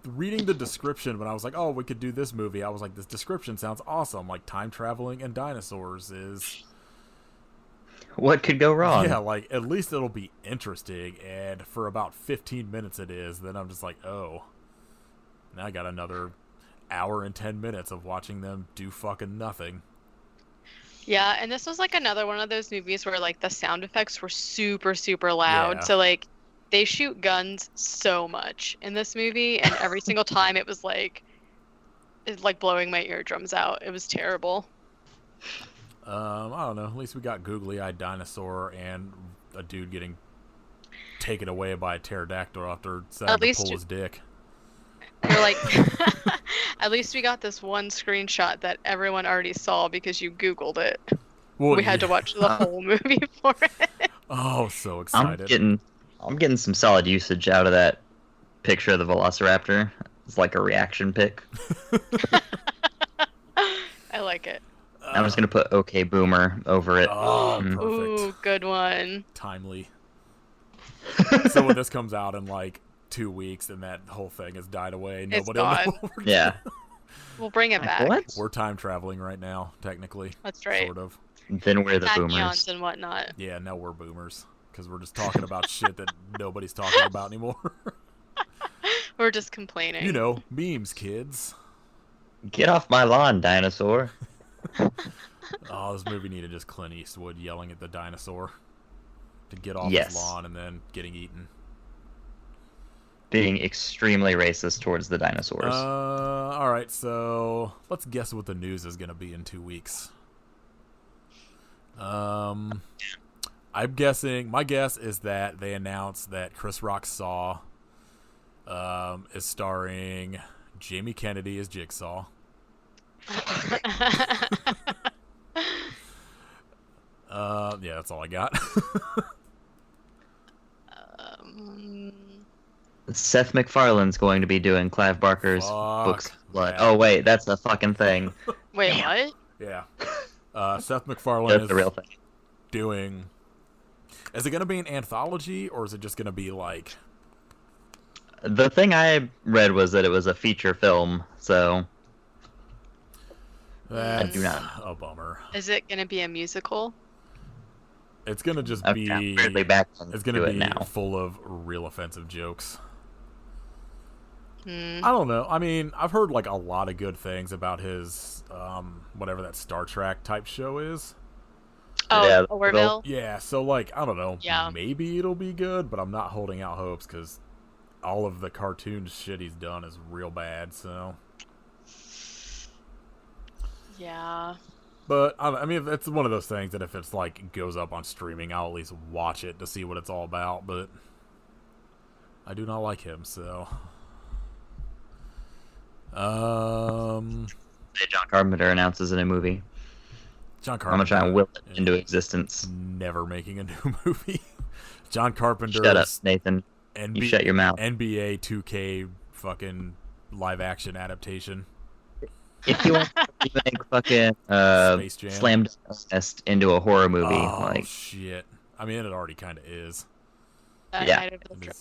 reading the description when I was like, oh, we could do this movie, I was like, this description sounds awesome. Like, time traveling and dinosaurs is... What could go wrong? Yeah, like, at least it'll be interesting. And for about 15 minutes it is. Then I'm just like, oh. Now I got another hour and 10 minutes of watching them do fucking nothing. Yeah, and this was like another one of those movies where like the sound effects were super, super loud. Yeah. So like they shoot guns so much in this movie, and every single time it was like blowing my eardrums out. It was terrible. I don't know. At least we got googly-eyed dinosaur and a dude getting taken away by a pterodactyl after deciding to pull his dick. We're like, at least we got this one screenshot that everyone already saw because you Googled it. Well, We had to watch the whole movie for it. Oh, so excited. I'm getting some solid usage out of that picture of the Velociraptor. It's like a reaction pic. I like it. I'm just gonna put OK Boomer over it. Oh, Mm. perfect. Ooh, good one. Timely. So when this comes out in like 2 weeks and that whole thing has died away, It's nobody will know gone. what we're Yeah. We'll bring it back. What? We're time traveling right now, technically. That's right. Sort of. Then we're the Tachyons boomers. and whatnot. Yeah, now we're boomers. Because we're just talking about shit that nobody's talking about anymore. We're just complaining. You know, memes, kids. Get off my lawn, dinosaur. Oh, this movie needed just Clint Eastwood yelling at the dinosaur to get off Yes. his lawn and then getting eaten. Being extremely racist towards the dinosaurs. Alright, so let's guess what the news is going to be in 2 weeks. I'm guessing, my guess is that they announced that Chris Rock's Saw is starring Jamie Kennedy as Jigsaw. Yeah, that's all I got. Seth MacFarlane's going to be doing Clive Barker's Fuck books. of Blood. that. Oh wait, that's a fucking thing. Wait, what? Yeah. Seth MacFarlane That's is the real thing. doing... Is it going to be an anthology, or is it just going to be like... The thing I read was that it was a feature film, so That's do not a bummer. Is it going to be a musical? It's going to just I'm be... weirdly back It's going to to it be now. full of real offensive jokes. Hmm. I don't know. I mean, I've heard like a lot of good things about his whatever that Star Trek type show is. Oh, Yeah, Orville? Yeah, so like I don't know. Yeah. Maybe it'll be good, but I'm not holding out hopes because all of the cartoon shit he's done is real bad. So, Yeah. but I mean, it's one of those things that if it's like goes up on streaming, I'll at least watch it to see what it's all about. But I do not like him, so. John Carpenter announces in a movie. John I'm gonna try Carpenter and will it into existence. never making a new movie. John Carpenter's Shut up, Nathan. You shut your mouth. NBA 2K fucking live action adaptation. If you want to make fucking Space Jam. Slam Dunk into a horror movie, Oh like shit! I mean, it already kind of is. Yeah. Night of the Very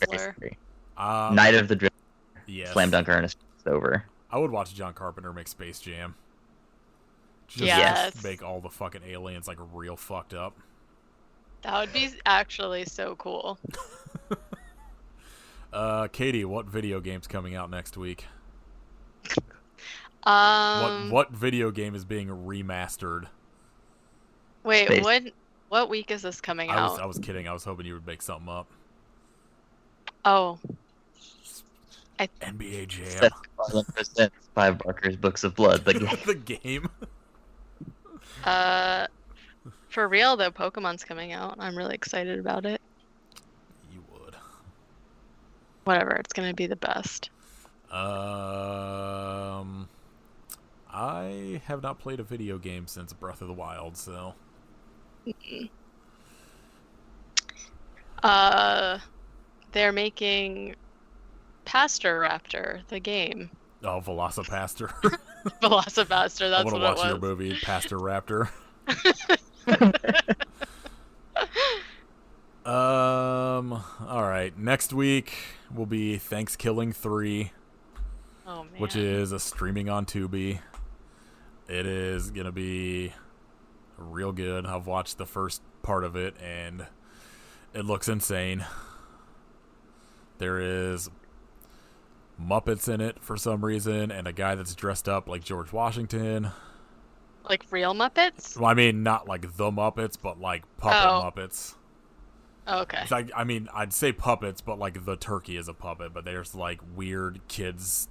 Dribbler. Night of the Drip, Yes. Slam Dunk Ernest is over. I would watch John Carpenter make Space Jam. Just Yes. make all the fucking aliens like real fucked up. That would be actually so cool. Katie, what video game's coming out next week? Um, What video game is being remastered? wait, Space. what week is this coming I out? was kidding. I was hoping you would make something up. Oh, NBA Jam. Seth MacFarlane presents Clive Barker's Books of Blood, the game. The game. for real though, Pokemon's coming out. I'm really excited about it. You would. Whatever, it's gonna be the best. I have not played a video game since Breath of the Wild, so. They're making Pastor the game. Oh, Velocipaster. Velocipaster, I that's want to what watch it was. your movie, Pastor Raptor. All right. Next week will be Thanksgiving 3, Oh man. which is a streaming on Tubi. It is gonna be real good. I've watched the first part of it, and it looks insane. There is Muppets in it for some reason, and a guy that's dressed up like George Washington. Like real Muppets? Well, I mean, not like the Muppets, but like puppet Muppets. Oh, okay. It's like, I mean, I'd say puppets, but like the turkey is a puppet, but there's like weird kids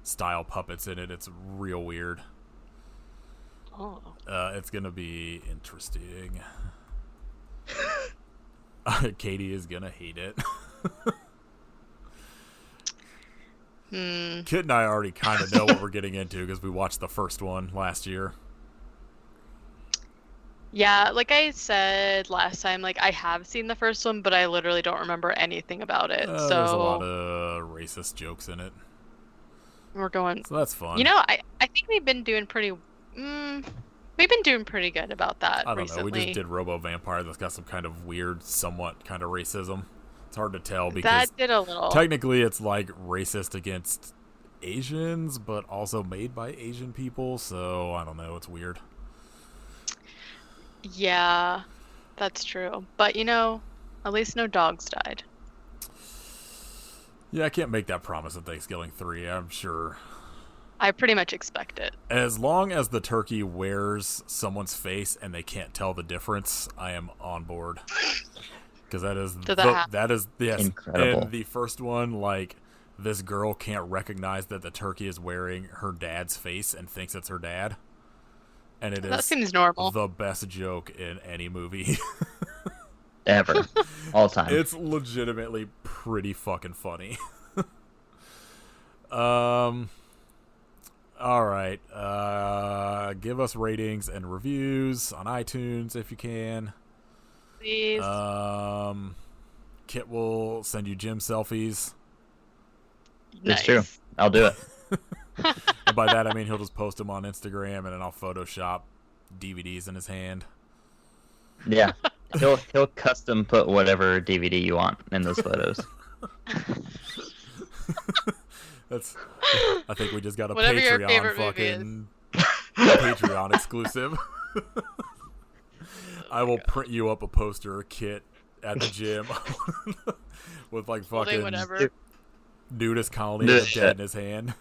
style puppets in it. It's real weird. Oh. It's gonna be interesting. Katie is gonna hate it. Kit and I already kind of know what we're getting into because we watched the first one last year. Yeah, like I said last time, like I have seen the first one, but I literally don't remember anything about it. So There's a lot of racist jokes in it, we're going. so that's fun. You know, I think we've been doing pretty. We've been doing pretty good about that I don't recently. know. We just did Robo Vampire. That's got some kind of weird, somewhat kind of racism. It's hard to tell because That did a little. technically it's like racist against Asians, but also made by Asian people. So I don't know. It's weird. Yeah, that's true. But you know, at least no dogs died. Yeah, I can't make that promise at Thanksgiving 3. I'm sure. I pretty much expect it. As long as the turkey wears someone's face and they can't tell the difference, I am on board. Because that is that is yes. Incredible. And the first one, like this girl can't recognize that the turkey is wearing her dad's face and thinks it's her dad. And it That is seems normal. the best joke in any movie. Ever. All time. It's legitimately pretty fucking funny. All right. Give us ratings and reviews on iTunes if you can. Please. Kit will send you gym selfies. It's true. I'll do it. And by that I mean he'll just post them on Instagram, and then I'll Photoshop DVDs in his hand. Yeah. He'll custom put whatever DVD you want in those photos. I think we just got a Whatever your Patreon favorite movie fucking Patreon exclusive. I will print you up a poster, Kit, at the gym with like Holding fucking whatever. nudist colony with a dead in his hand.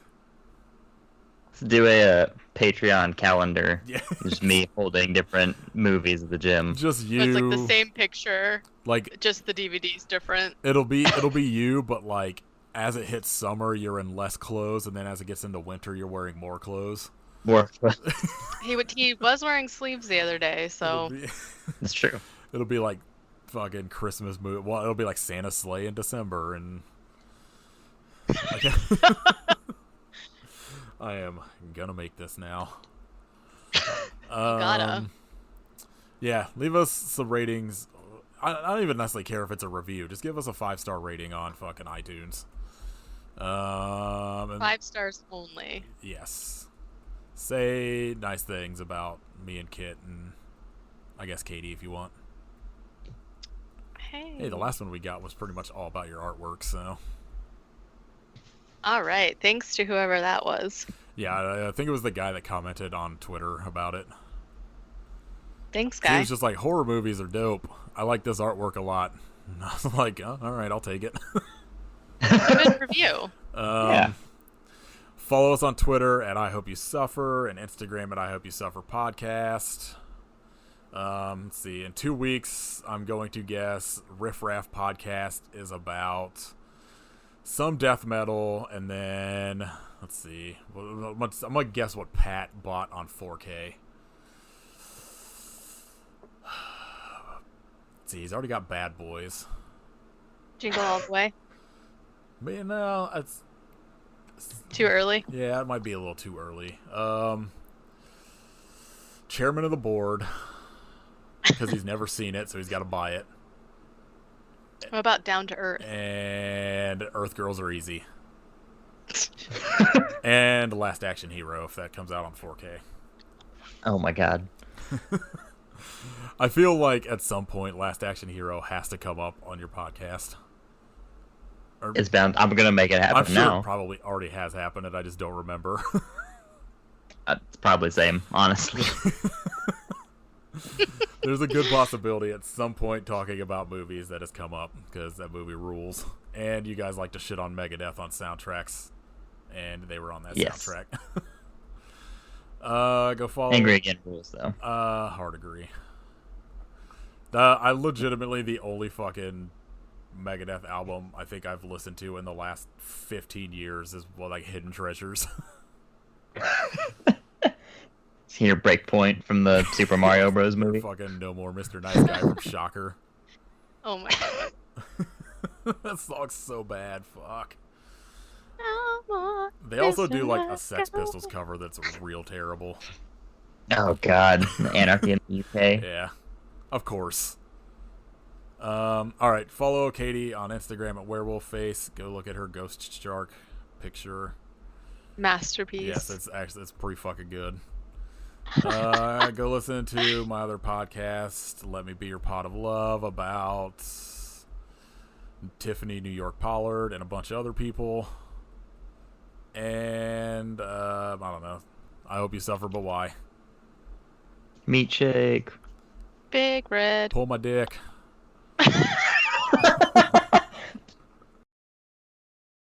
Let's do a Patreon calendar. Yeah. Just me holding different movies at the gym. Just you. It's like the same picture, Like just the DVD's different. it'll be you, but like as it hits summer, you're in less clothes, and then as it gets into winter, you're wearing more clothes. More. He was wearing sleeves the other day, so That's true. It'll be like fucking Christmas movie. Well, it'll be like Santa's sleigh in December, and I am gonna make this now. gotta. Yeah, leave us some ratings. I don't even necessarily care if it's a review. Just give us a 5-star rating on fucking iTunes. And 5 stars only. yes, say nice things about me and Kit, and I guess Katie if you want. Hey, the last one we got was pretty much all about your artwork, so. All right. Thanks to whoever that was. Yeah, I think it was the guy that commented on Twitter about it. Thanks, He guy. was just like, horror movies are dope. I like this artwork a lot. And I was like, oh, all right, I'll take it. Good review. Yeah. Follow us on Twitter at I Hope You Suffer and Instagram at I Hope You Suffer Podcast. Let's see. In 2 weeks, I'm going to guess Riff Raff Podcast is about some death metal, and then let's see. I'm gonna guess what Pat bought on 4K. Let's see. He's already got Bad Boys. Jingle all the way. But no, it's Too early. yeah, it might be a little too early. Chairman of the board, because he's never seen it, so he's got to buy it. What about Down to Earth? And Earth Girls Are Easy. And Last Action Hero, if that comes out on 4K. Oh my god. I feel like at some point Last Action Hero has to come up on your podcast. Or, It's bound. I'm gonna make it happen I'm sure now. it probably already has happened, and I just don't remember. It's probably the same, honestly. There's a good possibility at some point talking about movies that has come up, because that movie rules. And you guys like to shit on Megadeth on soundtracks, and they were on that Yes. soundtrack. Go follow. Angry Again rules, though. Hard agree. I legitimately the only fucking Megadeth album I think I've listened to in the last 15 years is like Hidden Treasures. See your breakpoint from the Super Mario Bros. Movie. Fucking No More Mr. Nice Guy from Shocker. Oh my god. That song's so bad. Fuck. No more They also do like a Mr. Sex Nice Pistols cover that's real terrible. Oh god, the Anarchy in the UK. Yeah, of course. All right, follow Katie on Instagram at Werewolf Face. Go look at her ghost shark picture. Masterpiece. Yes, it's pretty fucking good. Go listen to my other podcast, Let Me Be Your Pot of Love, about Tiffany New York Pollard and a bunch of other people. And I don't know. I hope you suffer, but why? Meat shake. Big Red. Pull my dick.